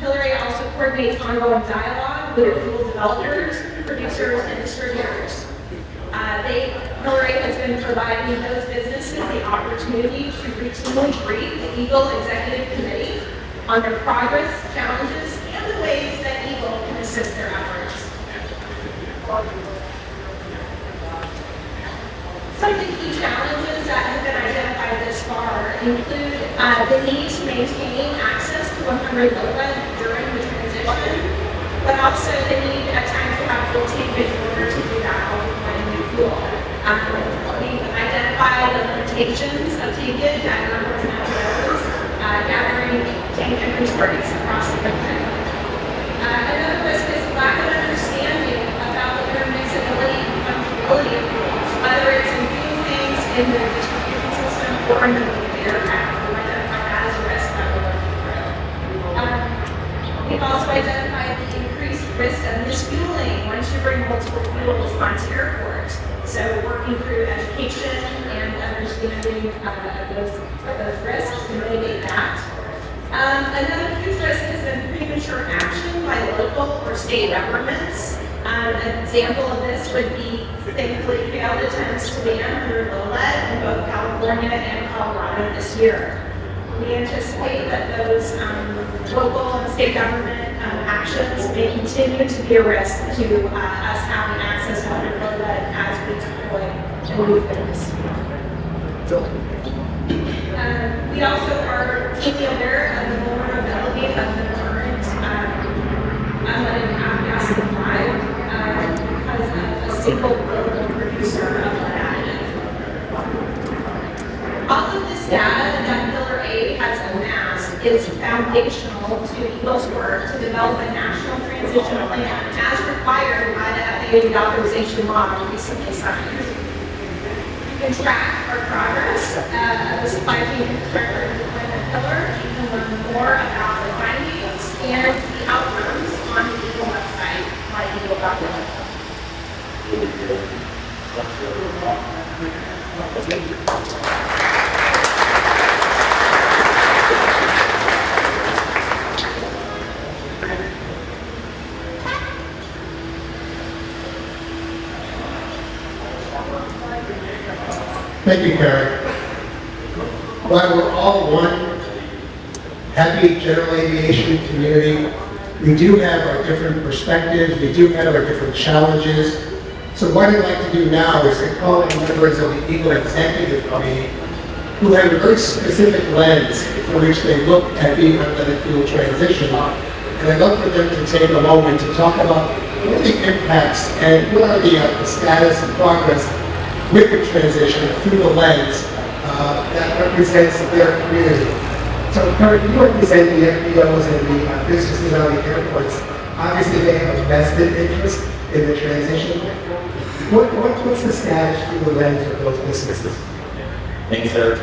Pillar A also coordinates ongoing dialogue with fuel developers, producers, and distributors. Pillar A has been providing those businesses the opportunity to routinely brief the Eagle Executive Committee on their progress, challenges, and the ways that Eagle can assist their efforts. Some of the key challenges that have been identified this far include the need to maintain access to 100 LOLA during the transition, but also the need at times to have fuel tankage in order to do that while deploying new fuel. We've identified the limitations of tankage at non-residential gathering tank inventories across the country. Another risk is lack of understanding about the intermixability and fungibility of fuels, whether it's in fuel tanks, in the distribution system, or in the aircraft. We've identified that as a risk that we're working through. We've also identified the increased risk of misfueling once you bring multiple fuels onto airport. So working through education and understanding of those risks to mitigate that. Another huge risk has been premature action by local or state governments. An example of this would be thankfully failed attempts to ban 100 LOLA in both California and Colorado this year. We anticipate that those local and state government actions may continue to be a risk to us having access to 100 LOLA as we deploy and move things. We also are keenly aware of the vulnerability of the current unleaded gas supply. foundational to Eagle's work to develop a national transition plan as required by the FAA authorization model recently signed. You can track our progress of the supply chain infrastructure deployment pillar. You can learn more about the findings and the outcomes on the Eagle website, myeagle.com. Thank you, Karen. While we're all one happy general aviation community, we do have our different perspectives, we do have our different challenges. So what I'd like to do now is to call in members of the Eagle Executive Committee who have a very specific lens for which they look at the unleaded fuel transition. And I'd love for them to take a moment to talk about what the impacts and what are the status and progress with the transition through the lens that represents their community. So, Kurt, you represent the FBOs and the businesses on the airports. Obviously, they have a vested interest in the transition. What's the status through the lens of those businesses? Thanks, sir.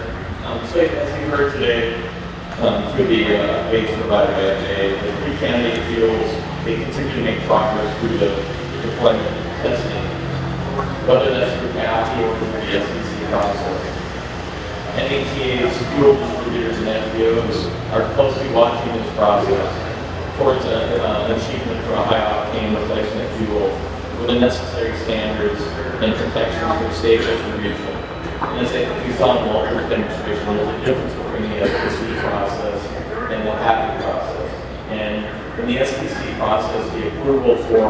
So as you heard today, through the aids provided by FAA, the three candidate fuels, they continue to make progress through the deployment testing, whether that's through CAFI or through the SEC process. NATA's fuel distributors and FBOs are closely watching this process towards an achievement for a high-octane replacement fuel with the necessary standards and protections for safe distribution. And as I think we saw in Walter's demonstration, there's a difference between the SPC process and the CAFI process. And in the SPC process, the approval for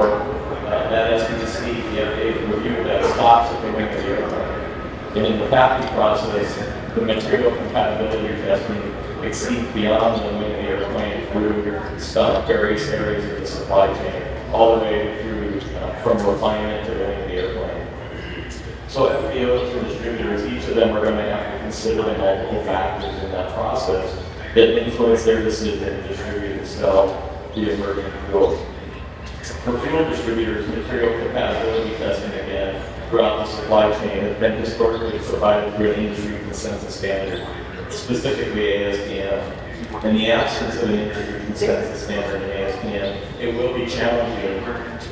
that SPC, the FAA's review of that stops at the wing of the airplane. And in the CAFI process, the material compatibility testing exceeds beyond the wing of the airplane through various areas of the supply chain, all the way through from refinement to the wing of the airplane. So FBOs and distributors, each of them are going to have to consider the multiple factors in that process that influence their decision to distribute and sell the emerging fuels. For fuel distributors, material compatibility testing again throughout the supply chain has been historically provided through an industry consensus standard, specifically ASTM. In the absence of an industry consensus standard in ASTM, it will be challenging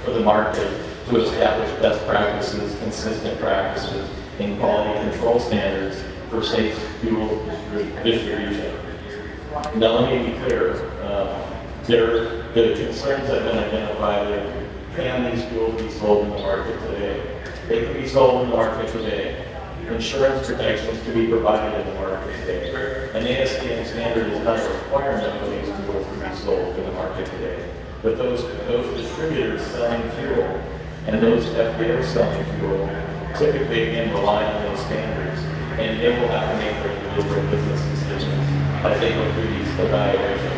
for the market to establish best practices, consistent practices, and quality control standards for safe fuel distribution. Now let me be clear, the concerns have been identified of can these fuels be sold in the market today? They can be sold in the market today. Insurance protections can be provided in the market today. An ASTM standard is not a requirement for these fuels to be sold in the market today. But those distributors selling fuel and those FBOs selling fuel typically again rely on those standards, and they will have to make their individual business decisions as they go through these evaluations.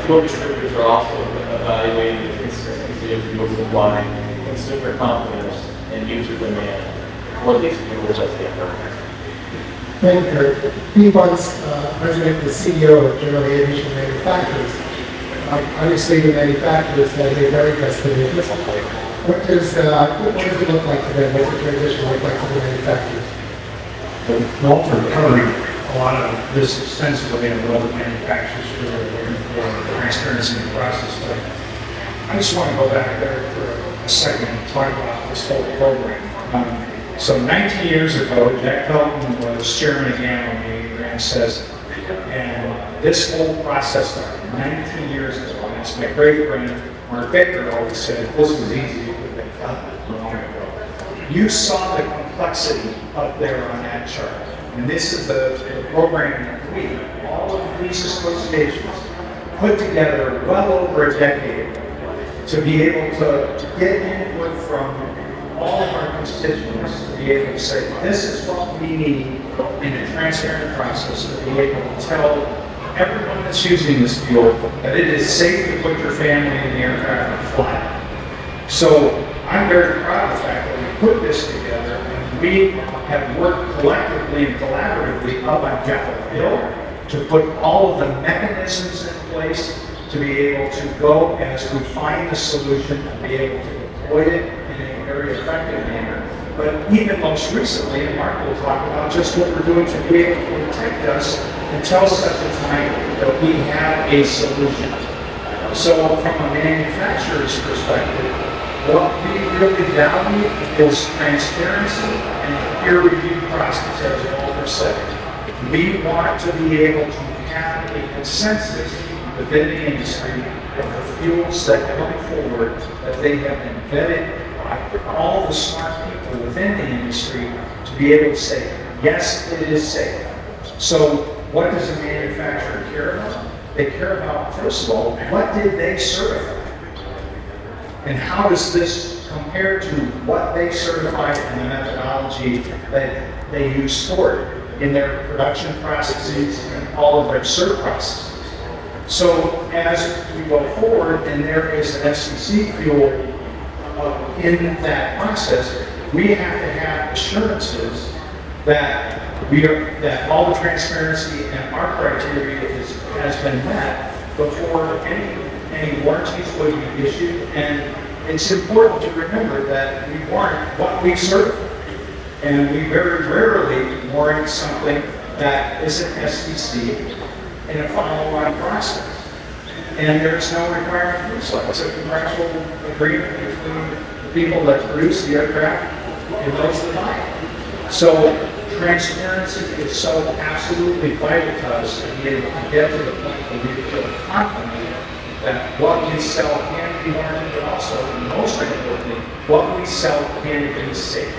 Fuel distributors are also evaluating the consistency of fuel supply, consumer confidence, and user demand for these fuels as they emerge. Thank you, Kurt. He was president and CEO of General Aviation Manufacturers. Obviously, the manufacturers have a very vested interest. What does it look like to them? What's the transition look like to the manufacturers? Walter covered a lot of this extensively and what the manufacturers really are looking for, transparency in the process. But I just want to go back there for a second and talk about this whole program. So 19 years ago, Jack Pelton was chairman again when we ran CESA. And this whole process started 19 years ago. And as my great friend Mark Baker always said, this was easy, it would have been done long ago. You saw the complexity up there on that chart. And this is the program that we, all of these associations, put together well over a decade ago to be able to get input from all of our constituents to be able to say, this is what we need in a transparent process to be able to tell everyone that's using this fuel that it is safe to put your family in the aircraft and fly. So I'm very proud of the fact that we put this together and we have worked collectively and collaboratively up on Capitol Hill to put all of the mechanisms in place to be able to go as we find the solution and be able to deploy it in a very effective manner. But even most recently, and Mark will talk about just what we're doing to be able to protect us until such a time that we have a solution. So from a manufacturer's perspective, what we really value is transparency and peer review process, as Walter said. We want to be able to have a consensus within the industry of the fuels that come forward, that they have been vetted by all the smart people within the industry to be able to say, yes, it is safe. So what does a manufacturer care about? They care about, first of all, what did they certify? And how does this compare to what they certified and the methodology that they use for it in their production processes and all of their cert processes? So as we go forward and there is an SEC fuel in that process, we have to have assurances that that all the transparency and our criteria has been met before any warranties would be issued. And it's important to remember that we warrant what we certify. And we very rarely warrant something that isn't SEC in a follow-on process. And there's no requirement to do so. It's a contractual agreement between the people that produce the aircraft and those that buy it. So transparency is so absolutely vital to us to be able to get to the point where we feel confident that what we sell can be warranted, but also, most importantly, what we sell can be safe.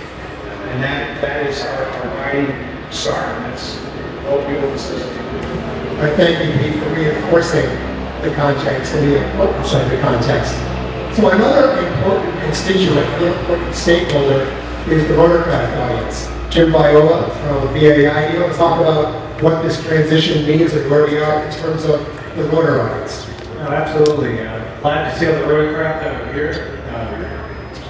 And that is our guiding star, and that's what we will assist. I thank you, Pete, for reinforcing the context and the importance of the context. So another important constituent, another important stakeholder is the rotorcraft audience. Jim Viola from VAI, you want to talk about what this transition means and where we are in terms of the rotor audience? No, absolutely. Glad to see all the rotorcraft that are here.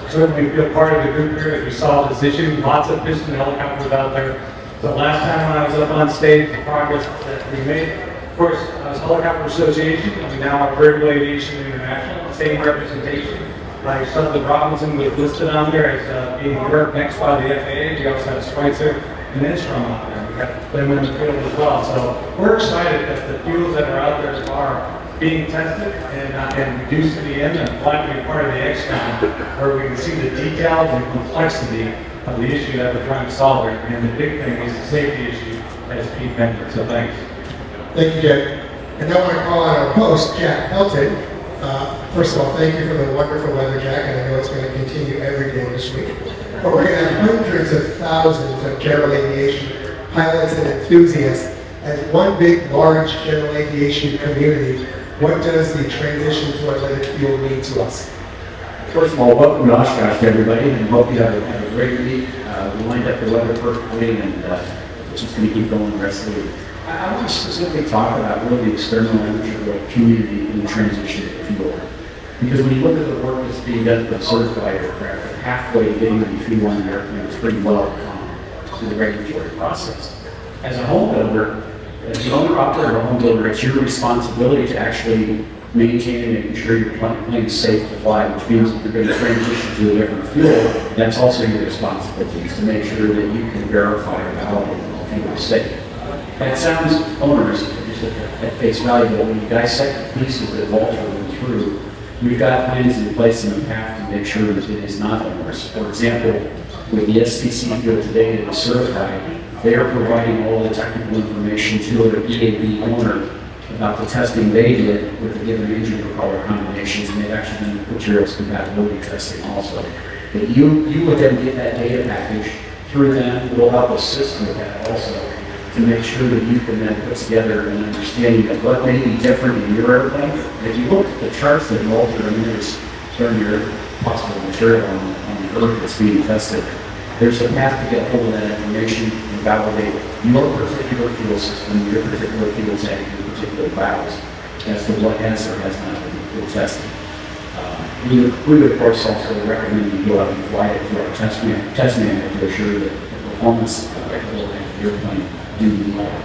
Certainly feel part of the group here as we solve this issue. Lots of piston helicopters out there. So last time when I was up on stage, the progress that we made, of course, Helicopter Association, and we now have Vertical Aviation International, same representation. Like Sutherland Robinson was listed on there as being worked next by the FAA. We also have Schweitzer and Instrom on there. We got them in the field as well. So we're excited that the fuels that are out there are being tested and reduced to the end, and glad to be part of the XCOM, where we can see the details and complexity of the issue that we're trying to solve here. And the big thing is the safety issue, as Pete mentioned. So thanks. Thank you, Jack. And now I want to call on our host, Jack Pelton. First of all, thank you for the wonderful weather, Jack, and I know it's going to continue every day this week. But we're going to have hundreds of thousands of general aviation pilots and enthusiasts as one big, large general aviation community. What does the transition to unleaded fuel mean to us? First of all, welcome to Oshkosh, everybody, and hope you have a great week. We lined up the weather perfectly, and it's just going to keep going the rest of the week. I want to specifically talk about really the experimental aircraft community in the transition to fuel. Because when you look at the work that's being done for the certified aircraft, halfway getting the fuel on the airplane is pretty well through the regulatory process. As a home builder, as the owner-operator of a home builder, it's your responsibility to actually maintain and making sure your plane is safe to fly, which means if you're going to transition to a different fuel, that's also your responsibility, is to make sure that you can verify or validate that the fuel is safe. That sounds onerous, just at face value, but when you dissect the pieces that Walter went through, we've got plans in place in the past to make sure that it is not onerous. For example, with the STC fuel today that is certified, they are providing all the technical information to an EAB owner about the testing they did with the given engine propeller combinations, and they've actually done materials compatibility testing also. But you would then get that data package through them. We'll help assist with that also to make sure that you can then put together an understanding of what may be different in your airplane. If you look at the charts that Walter and there's during your possible material on the Earth that's being tested, there's a path to get hold of that information and validate your particular fuel system, your particular fuel tank, your particular valves as to what has or has not been tested. We would, of course, also recommend you go out and fly it through our test manual to assure that the performance of the airplane do well.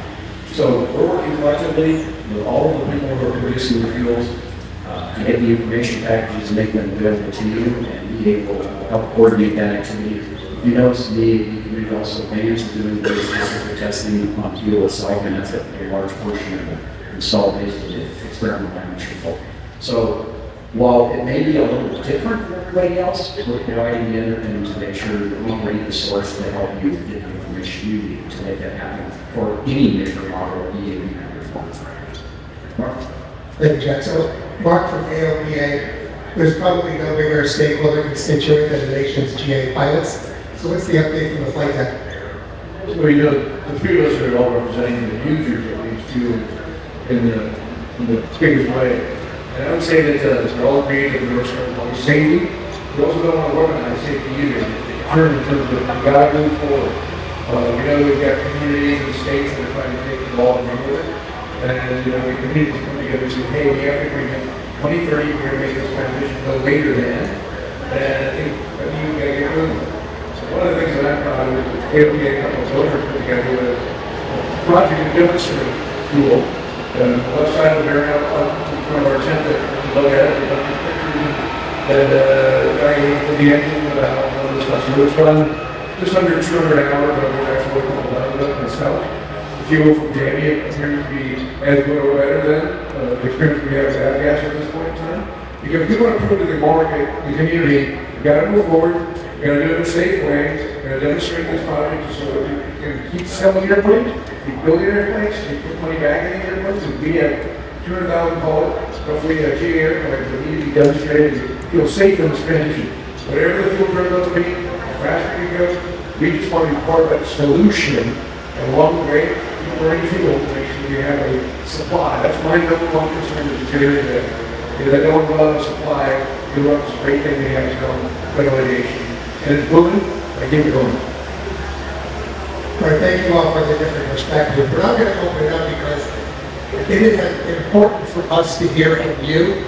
So we're working collectively with all of the people who are producing the fuels to get the information packages and make them available to you, and EA will help coordinate that activity. If you notice, we also vans are doing very specific testing on fuel itself, and that's a large portion of the installed base of the experimental damage control. So while it may be a little different from everybody else, we're providing the underpinning to make sure that we can read the source to help you get the information you need to make that happen for any major model of EA. Mark? Thank you, Jack. So, Mark from AOPA, there's probably no bigger stakeholder constituent than the nation's GA pilots. So what's the update from the flight deck? So the three of us are all representing the users of these fuels in the biggest way. And I would say that they're all agreed that we're concerned about safety. We also don't want to organize safety either. In terms of we got to move forward. We know we've got communities and states that are trying to take the ball and run with it. And we communities come together and say, hey, we have to agree 2030, we're going to make this transition no later than. And I think that means we got to get moving. So one of the things that I'm proud of is the AOPA couple of voters put together with a project to demonstrate fuel. The left side of the barrel in front of our tent that we look at it, and the engine with the house and all this stuff. So it's run just under 200 hours, but we're actually working on the it itself. The fuel from Jamie appears to be as good or better than the experience we have with gas at this point in time. Because we want to prove to the market, the community, we've got to move forward, we've got to do it in a safe way, we're going to demonstrate this project so that we can keep selling airplanes, keep building airplanes, keep putting money back in the airplanes, and we have 200,000 call it, roughly a GA airplanes that need to be demonstrated to feel safe in this transition. Whatever the fuel turns out to be, how fast we can go, we just want to be part of that solution, and along the way, keep burning fuel to make sure we have a supply. That's my number one concern with this area today. Is I don't run out of supply, we run this great thing we have is called regulation. And it's booming, I keep it going. All right, thank you all for the different perspectives, but I'm going to open it up because it is important for us to hear from you,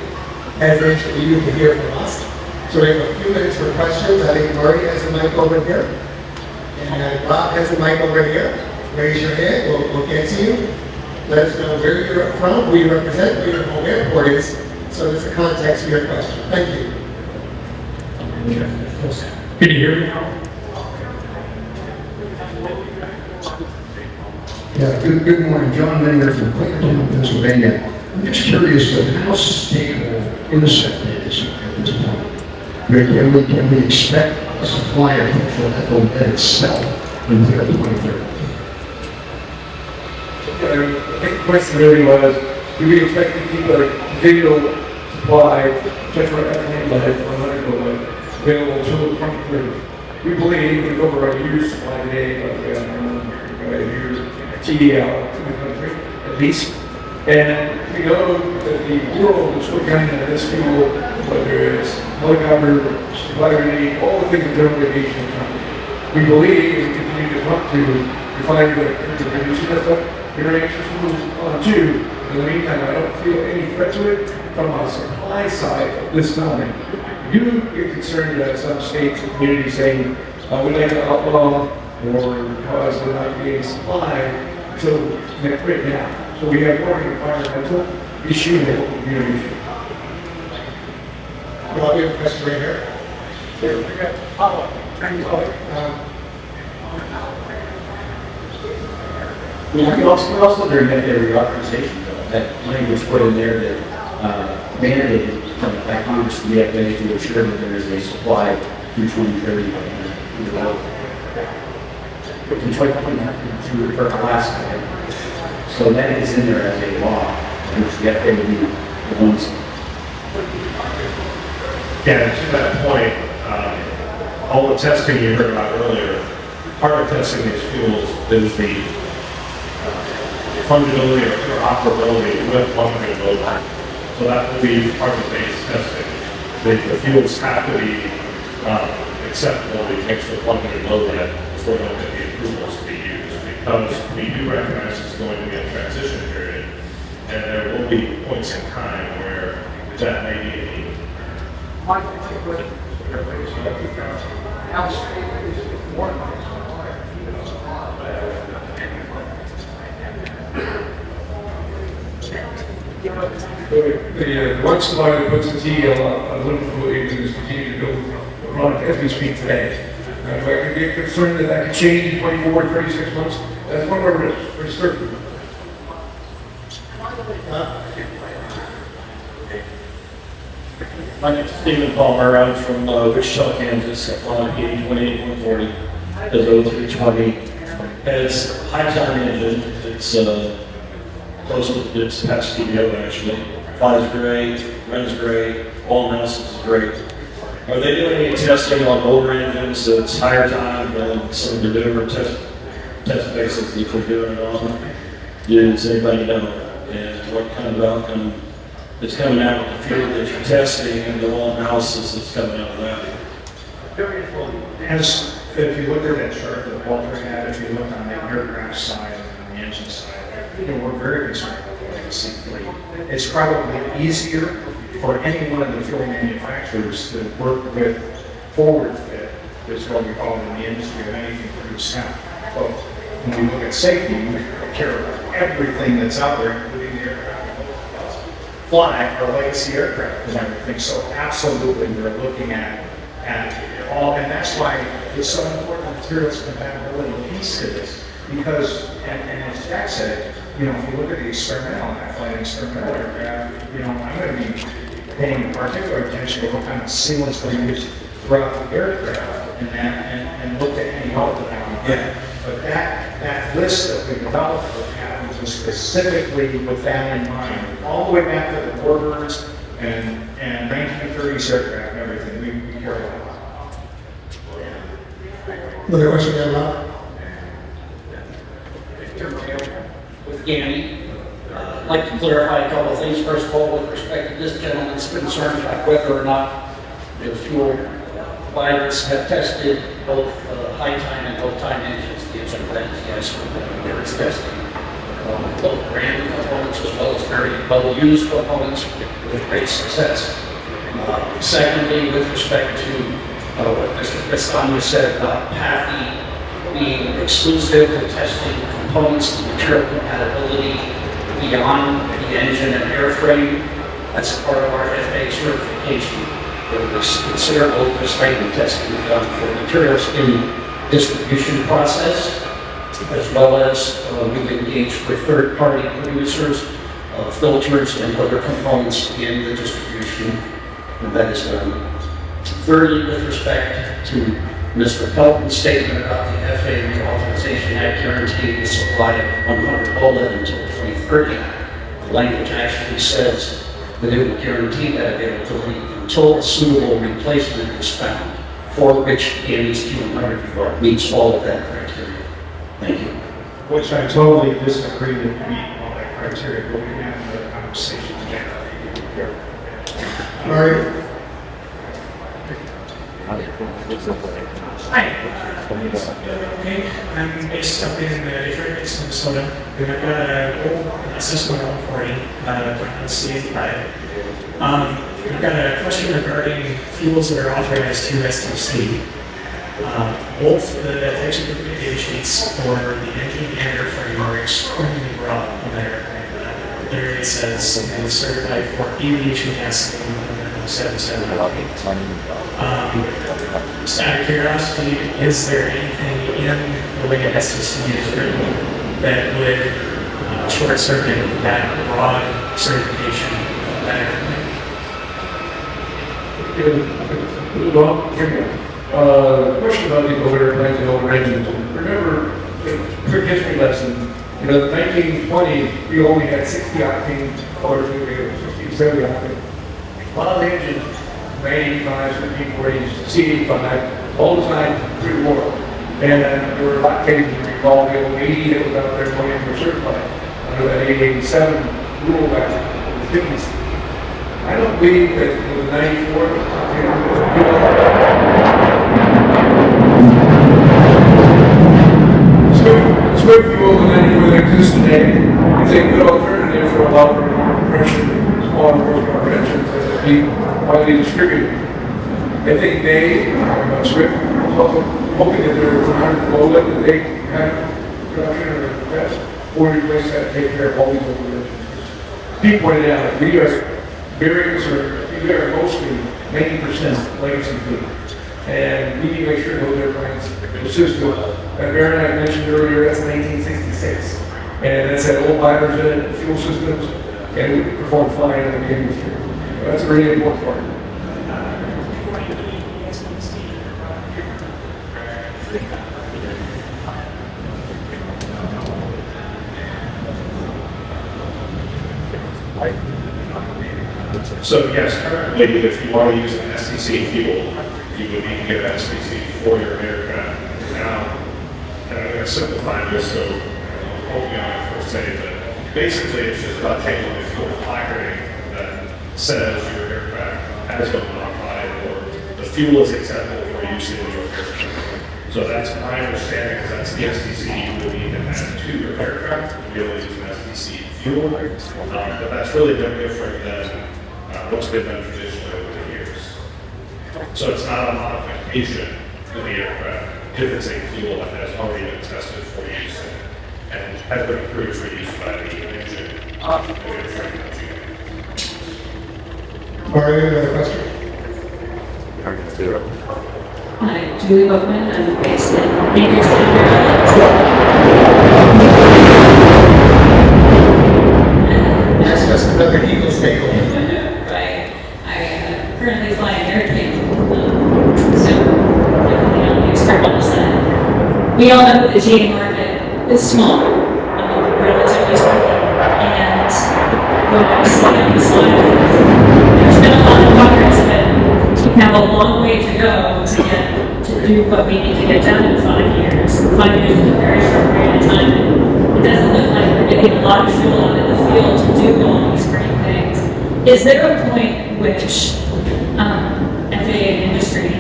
as it is for you to hear from us. So we have a few minutes for questions. I think Murray has the mic over here, and Bob has the mic over here. Raise your hand, we'll get to you. Let us know where you're from, who you represent, where your home airport is, so there's a context for your question. Thank you. Can you hear me now? Yeah, good morning. John Linger from Quakertown, Pennsylvania. I'm just curious of how stable insect is at this point. Can we expect a supply of petrol ethyl itself in 2030? I think the question really was, do we expect to keep a continual supply of tetraethylene lead, 100 lead, available until 2030? We believe we've over a year's supply today, a year's TDL in the country, at least. And we know that the world is looking at this fuel, whether it's helicopter, supply, all the things that general aviation accomplishes. We believe we continue to talk to refiners that are producing that stuff. Very anxious to move on too. In the meantime, I don't feel any threat to it from a supply side at this time. We do get concerned about some states and communities saying, we'd like to outlaw or because we're not getting supply until right now. So we have more of an environmental issue than a community issue. Well, we have a question right here. We also during that reauthorization bill, that language put in there that mandated by Congress to the FAA to ensure that there is a supply through 2030 from 2020 to Alaska. So that is in there as a law, which the FAA would be the ones. Yeah, to that point, all the testing you heard about earlier, part of testing these fuels is the fungibility or operability with long-range load line. So that will be part of the base testing. The fuels have to be acceptable to mix with long-range load line before they'll get the approvals to be used, because we do recognize it's going to be a transition period, and there will be points in time where that may be a need. The one supplier that puts the TL on Liverpool is continuing to go run as we speak today. Do I get concerned that that could change in 24 or 36 months? That's one of our risks, for certain. My name is Stephen Palmer. I'm from Wichita, Kansas. I fly PA 28140 as O320. It's a high-time engine. It's close to its PTO actually. Flies great, runs great, all analysis is great. Are they doing any testing on older engines that's higher time than some of the newer test bases that we're doing it on? Does anybody know? And what kind of outcome is coming out of the fuel that you're testing and the oil analysis that's coming out of that? As if you look at that chart that Walter had, if you look on the aircraft side and on the engine side, we're very concerned about the legacy fleet. It's probably easier for any one of the fuel manufacturers to work with forward fit, is what we call it in the industry, of anything produced now. But when we look at safety, we care about everything that's out there, including the aircraft that fly our legacy aircraft and everything. So absolutely, we're looking at all, and that's why it's so important materials compatibility piece to this, because, and as Jack said, if you look at the experimental, and I fly an experimental aircraft, I'm going to be paying particular attention to what kind of sealants we use throughout the aircraft, and look at any help that I can get. But that list that we developed was specifically with that in mind, all the way back to the Warbirds and 1930s aircraft and everything. We care about it. Another question down low? With Danny. I'd like to clarify a couple of things. First of all, with respect to this gentleman's concern about whether or not the fuel providers have tested both high-time and low-time engines. The answer to that is yes, there is testing. Both brand new components as well as very well-used components with great success. Secondly, with respect to what Mr. Cristani said about PAFI being exclusive to testing components and material compatibility beyond the engine and airframe, that's part of our FAA certification. There was considerable restraint testing done for materials in distribution process, as well as we've engaged with third-party producers of filters and other components in the distribution, and that is done. Thirdly, with respect to Mr. Pelton's statement about the FAA Reauthorization Act guaranteeing the supply of 100 bullet until 2030, the language actually says that it would guarantee that availability until a suitable replacement is found, for which Danny's Q100 meets all of that criteria. Thank you. Which I totally disagree that we meet all that criteria, but we can have another conversation today. All right. Hi. Okay, I'm based up in Detroit, Minnesota. And I've got a system 140 from CA5. We've got a question regarding fuels that are authorized to STC. Both the types of data sheets for the engine and airframe are extremely broad on that airplane. There it says it is certified for Aviation Gasoline Lead 778. Just out of curiosity, is there anything in the way a STC is written that would short circuit that broad certification of that airplane? Well, here we go. Question about the older airplanes and older engines. Remember, a quick history lesson. In the 1920s, we only had 60 octane or 60, 70 octane. A lot of the engines, 985s, 1540s, C85, all the time through the war. And there were a lot of cases you recall the old 80 that was out there going in for certified under that 887 rule back in the 50s. I don't believe that it was 94 Swift fuel in 94 that exists today is a good alternative for a lot of more compression, smaller horsepower engines that be widely distributed. I think they, Swift, was also hoping that there was 100 low that they had production or test, or replace that, take care of all these other engines. Steve pointed out, we are very concerned, we are mostly 90% legacy fleet. And we need to make sure those airplanes, the system, Baron and I mentioned earlier, that's 1966. And that's had old binders in it, fuel systems, and we perform fine in the industry. So that's a really important part. So yes, currently, if you want to use an STC fuel, you would need to get an STC for your aircraft. Now, and I'm going to simplify this, so hold me on it for a second, but basically it's just about changing the fuel placarding that says your aircraft has been modified or the fuel is acceptable for use in your aircraft. So that's my understanding, because that's the STC you would need to add to your aircraft to be able to use an STC fuel. But that's really no different than what's been done traditionally over the years. So it's not a modification to the aircraft if it's a fuel that has already been tested for use and has been approved for use by the engine. Mario, another question? Hi, Julie Bookman. I'm based in Bakersfield, Maryland. That's just another Eagle staple. Right. I currently fly an airplane, so definitely on the experimental side. We all know the GA market is small, relatively speaking, and what I see on the slide, there's been a lot of progress, but we have a long way to go to get to do what we need to get done in 5 years. 5 years is a very short period of time. It doesn't look like we're getting a lot of fuel out in the field to do all these great things. Is there a point which FAA industry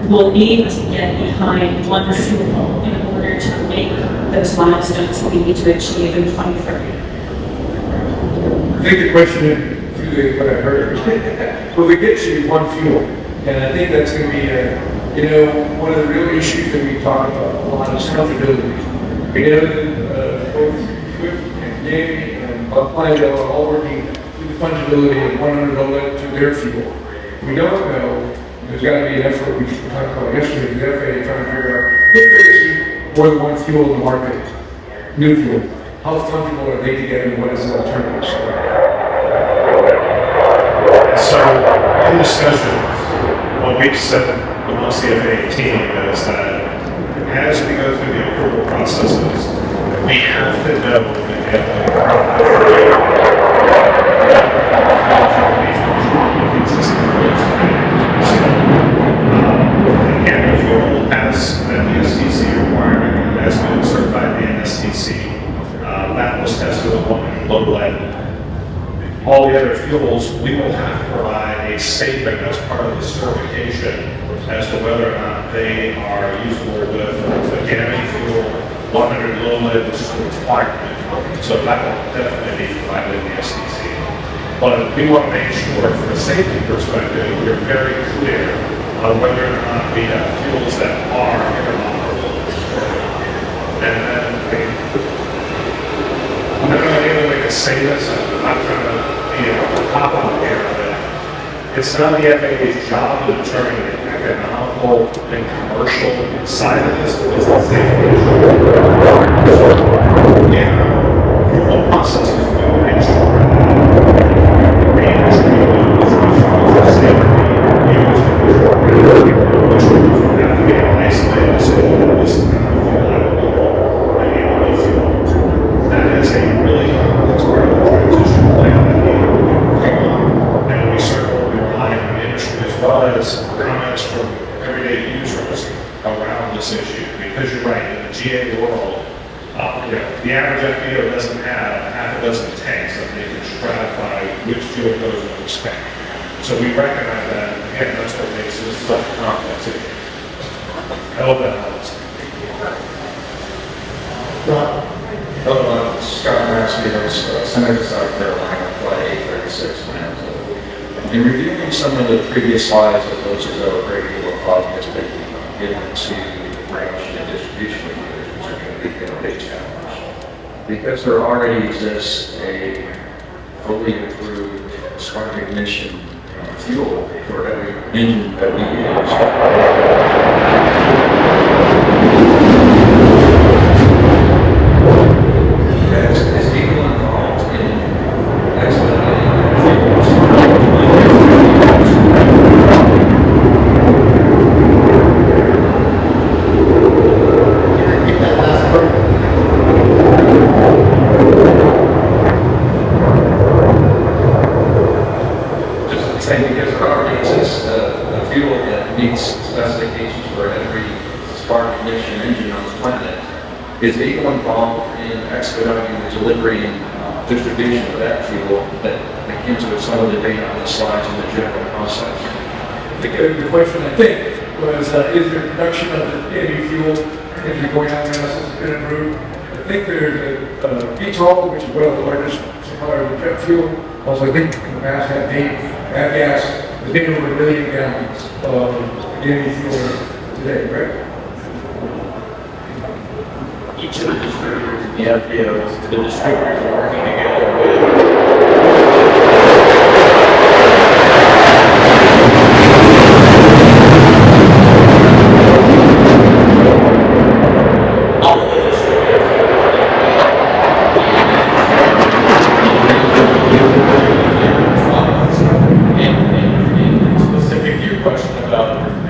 will need to get behind one fuel in order to make those milestones we need to achieve in 2030? I think the question, through what I heard, will we get to one fuel? And I think that's going to be, one of the real issues that we talk about a lot is fungibility. We know that both Swift and Navy and Plano are all working through the fungibility of 100 OLED to their fuel. We don't know, there's got to be an effort, we talked about yesterday, the FAA trying to figure out if there is more than one fuel in the market, new fuel. How fungible are they together and what is the alternative? So, in discussions, what we've said amongst the FAA team is that as we go through the approval processes, we have to know that the camera fuel has an STC requirement, has been certified by the STC. That was tested with one low lead. All the other fuels, we will have to provide a statement as part of the certification as to whether or not they are usable with the gamma fuel 100 low lead, which is a requirement. So that will definitely be provided in the STC. But we want to make sure, from a safety perspective, we're very clear on whether or not we have fuels that are interoperable or not. And then, I don't know any other way to say this. I'm not trying to be a cop out here, but it's not the FAA's job to determine the economical and commercial side of this. It's the safety issue. So, approval process is going to make sure that the industry knows the safety, which would have to be an isolated decision that this is not a fuel liability and able to fuel. That is a really complex part of the transition plan that we come on. And we certainly will be relying on the industry as well as comments from everyday users around this issue. Because you're right, in the GA world, the average FBO doesn't have half a dozen tanks that they can stratify which fuel goes in which tank. So we recognize that, and again, that's what makes this such a complex issue. I hope that helps. Hello, Scott Rasmussen, Senator, South Carolina, Flight 836 Atlanta. In reviewing some of the previous slides of those ago, a great deal of thought has been given to production and distribution of fuels, which are going to be a big challenge. Because there already exists a fully approved spark ignition fuel for every engine that we use. Is Eagle involved in expediting fuels? Repeat that last part. Just saying, because there already exists a fuel that meets specifications for every spark ignition engine on the planet. Is Eagle involved in expediting the delivery and distribution of that fuel that akin to some of the data on the slides in the general process? The question, I think, was, is there production of the heavy fuel engine going out there has been improved? I think there's Vitol, which is one of the largest suppliers of jet fuel. Also, I think in the past had gas has been over 1 million gallons of heavy fuel today, right? Each of the distributors in the FBOs, the distributors are working together with all of the distributors. And specific to your question about,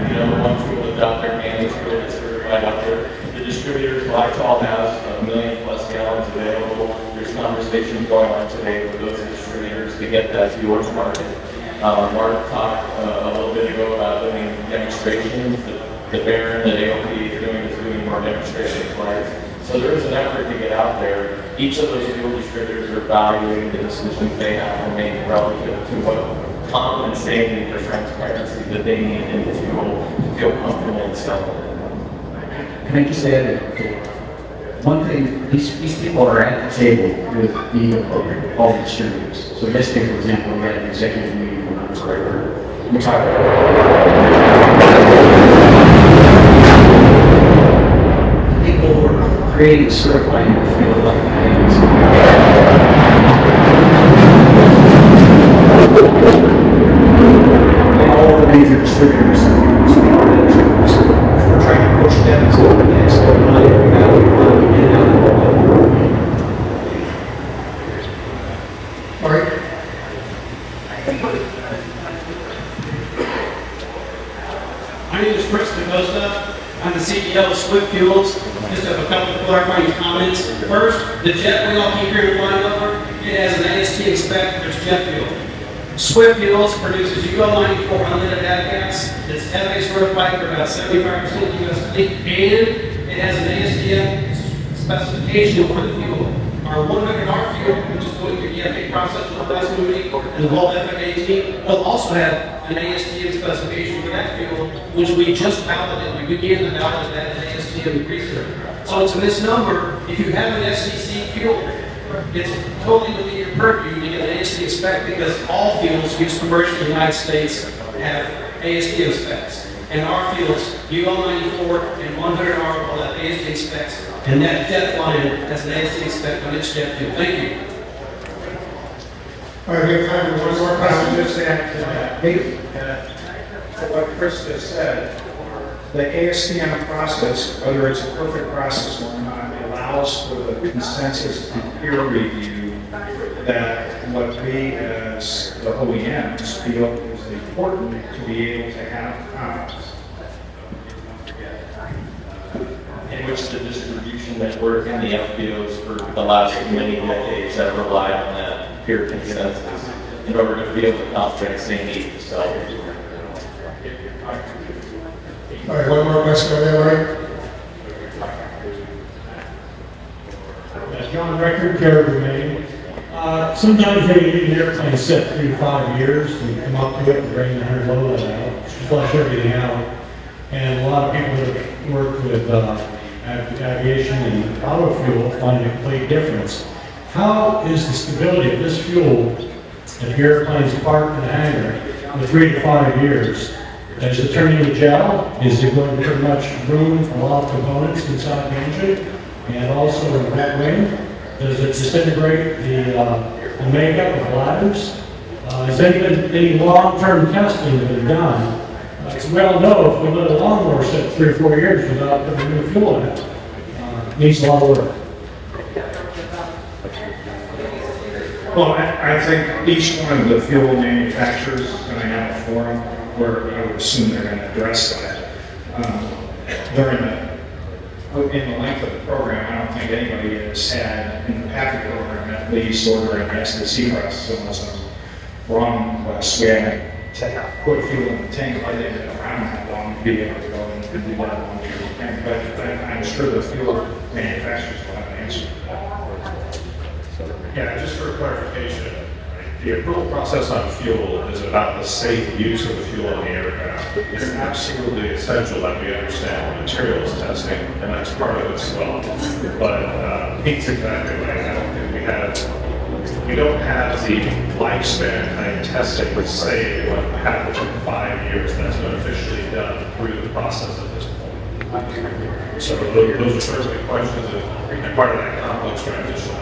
the one fuel that Dr. Manny's fuel is certified out there, the distributors like all has 1 million plus gallons available. There's conversations going on today with those distributors to get that fuel to market. Mark talked a little bit ago about doing demonstrations. The Baron that AOP is doing more demonstration flights. So there is an effort to get out there. Each of those fuel distributors are evaluating the decisions they have to make relative to what confidence they need, the transparency that they need in the fuel to feel comfortable in selling. Can I just add that one thing, these people are at the table with the all the distributors. So yesterday, for example, we had an executive meeting when I was there. We talked about people who are creating certifying the field like things. All the major distributors, we're trying to push them to the next level. Mark? My name is Chris DeCosta. I'm the CEO of Swift Fuels. Just have a couple of clarifying comments. First, the jet we all keep hearing flying over, it has an AST inspect, there's jet fuel. Swift Fuels produces UL94 unleaded gas. It's FAA certified for about 75% USD, and it has an ASTM specification for the fuel. Our 100R fuel, which is going through the FAA process with the last movie, and the whole FAA team, will also have an ASTM specification for that fuel, which we just validated. We began to validate that in ASTM research. So it's a misnomer. If you have an SEC fuel, it's totally within your purview to get an ASTM spec because all fuels used commercially in the United States have ASTM specs. And our fuels, UL94 and 100R, will have ASTM specs. And that jet line has an ASTM spec on its jet fuel. Thank you. All right, we have time for one more I would question. just add to that, to what Chris just said, the ASTM process, whether it's a perfect process or not, allows for the consensus and peer review that what we as the OEMs feel is important to be able to have confidence. In which the distribution network and the FBOs for the last many decades have relied on that peer consensus in order to feel the confidence they need to sell. All right, one more question over there, Larry. John Record, Caribou, Maine. Sometimes they leave an airplane set 3 to 5 years, and you come up to it and bring the 100 load out, flush everything out. And a lot of people that work with aviation and auto fuel find a complete difference. How is the stability of this fuel if your airplane's parked in a hangar for 3 to 5 years? Is it turning to gel? Is it going to pretty much room for a lot of components inside the engine? And also in that wing, does it disintegrate the the makeup of bladders. Has any long-term testing been done? As we all know, if we let a lawnmower sit 3 or 4 years without putting new fuel in it, needs a lot of work. Well, I think each one of the fuel manufacturers is going to have a forum where I would assume they're going to address that. In the length of the program, I don't think anybody has had in the PAFI program at least or in SDC process, unless I'm wrong, Wes, we had to put fuel in the tank. I didn't know how long to be able to go and do that long tank, but I'm sure the fuel manufacturers will have an answer. Yeah, just for clarification, the approval process on fuel is about the safe use of the fuel in the aircraft. It's absolutely essential that we understand the materials testing, and that's part of it as well. But Pete's exactly right. I don't think we don't have the lifespan kind of testing to say what happens in 5 years. That's been officially done through the process at this point. So those are certainly questions and part of that complex transition.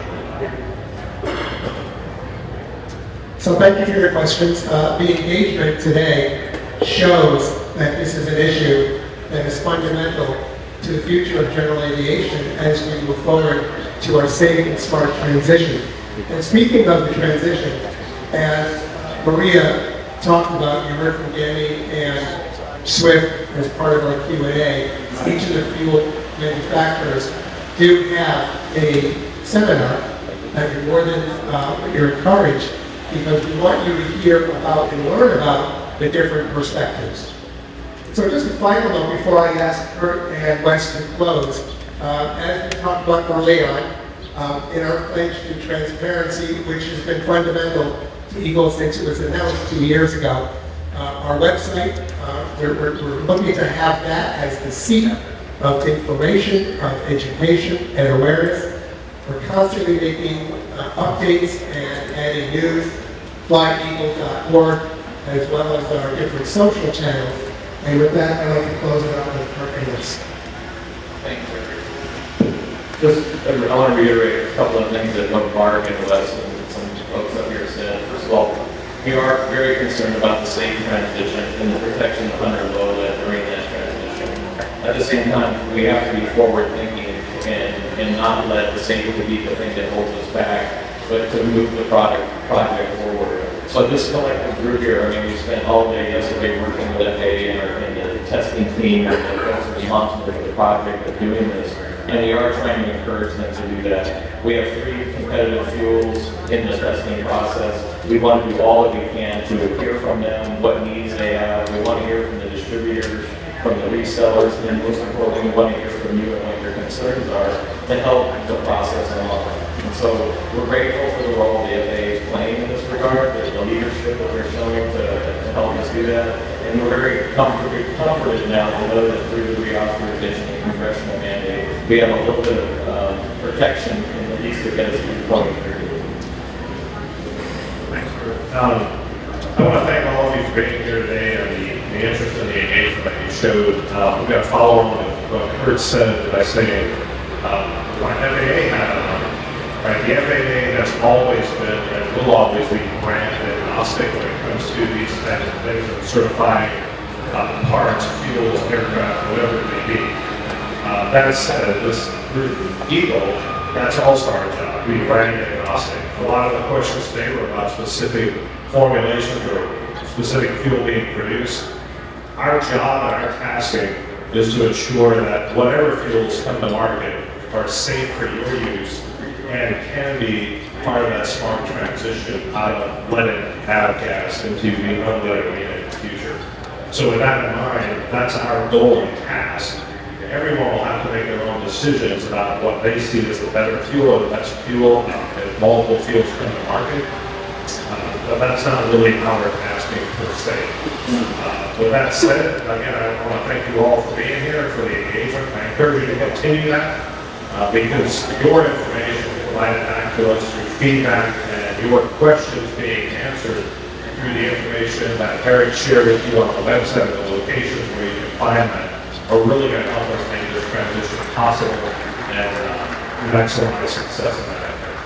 So thank you for your questions. The engagement today shows that this is an issue that is fundamental to the future of general aviation as we move forward to our safe and smart transition. And speaking of the transition, as Maria talked about, you heard from Danny and Swift as part of our Q&A, each of the fuel manufacturers do have a seminar that you're more than you're encouraged, because we want you to hear about and learn about the different perspectives. So just a final note before I ask Kurt and Wes to close. As we talked about early on, in our pledge to transparency, which has been fundamental to Eagle since it was announced 2 years ago, our website, we're looking to have that as the seat of information, of education, and awareness. We're constantly making updates and adding news, flyeagle.org, as well as our different social channels. And with that, I'd like to close it out with Kurt and Wes. Thank you. Just, I want to reiterate a couple of things that both Mark and Wes and some folks up here said. First of all, we are very concerned about the safe transition and the protection of under low lead during that transition. At the same time, we have to be forward-thinking and not let the safety be the thing that holds us back, but to move the project forward. So this collective group here, I mean, we spent all day yesterday working with FAA and the testing team and the folks responsible for the project of doing this, and we are trying to encourage them to do that. We have 3 competitive fuels in the testing process. We want to do all that we can to hear from them, what needs they have. We want to hear from the distributors, from the resellers, and most importantly, we want to hear from you and what your concerns are to help the process along. And so we're grateful for the role the FAA is playing in this regard, the leadership that they're showing to help us do that. And we're very comforted now to know that through the reauthorization and congressional mandate, we have a little bit of protection in at least to get us to 2030. Thanks, Kurt. I want to thank all of you for being here today and the interest and the engagement that you showed. We're going to follow on with what Kurt said by saying, my FAA hat on, right? The FAA has always been and will always be brand agnostic when it comes to these kinds of things and certifying parts, fuels, aircraft, whatever it may be. That said, this group, Eagle, that's also our job. We brand agnostic. A lot of the questions today were about specific formulations or specific fuel being produced. Our job and our tasking is to ensure that whatever fuels come to market are safe for your use and can be part of that smart transition out of leaded gas into the unleaded in the future. So with that in mind, that's our goal and task. Everyone will have to make their own decisions about what they see as the better fuel or the best fuel, and multiple fuels come to market. But that's not really our tasking per se. With that said, again, I want to thank you all for being here, for the engagement. I encourage you to continue that because your information provided back to us through feedback and your questions being answered through the information that Eric shared with you on the website and the locations where you can find that are really going to help us make this transition possible and maximize success in that effort.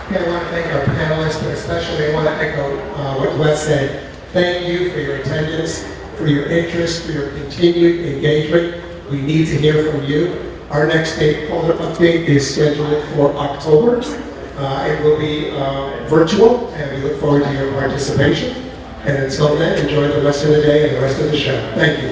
Okay, I want to thank our panelists, but especially I want to echo what Wes said. Thank you for your attendance, for your interest, for your continued engagement. We need to hear from you. Our next stakeholder update is scheduled for October. It will be virtual, and we look forward to your participation. And until then, enjoy the rest of the day and the rest of the show. Thank you.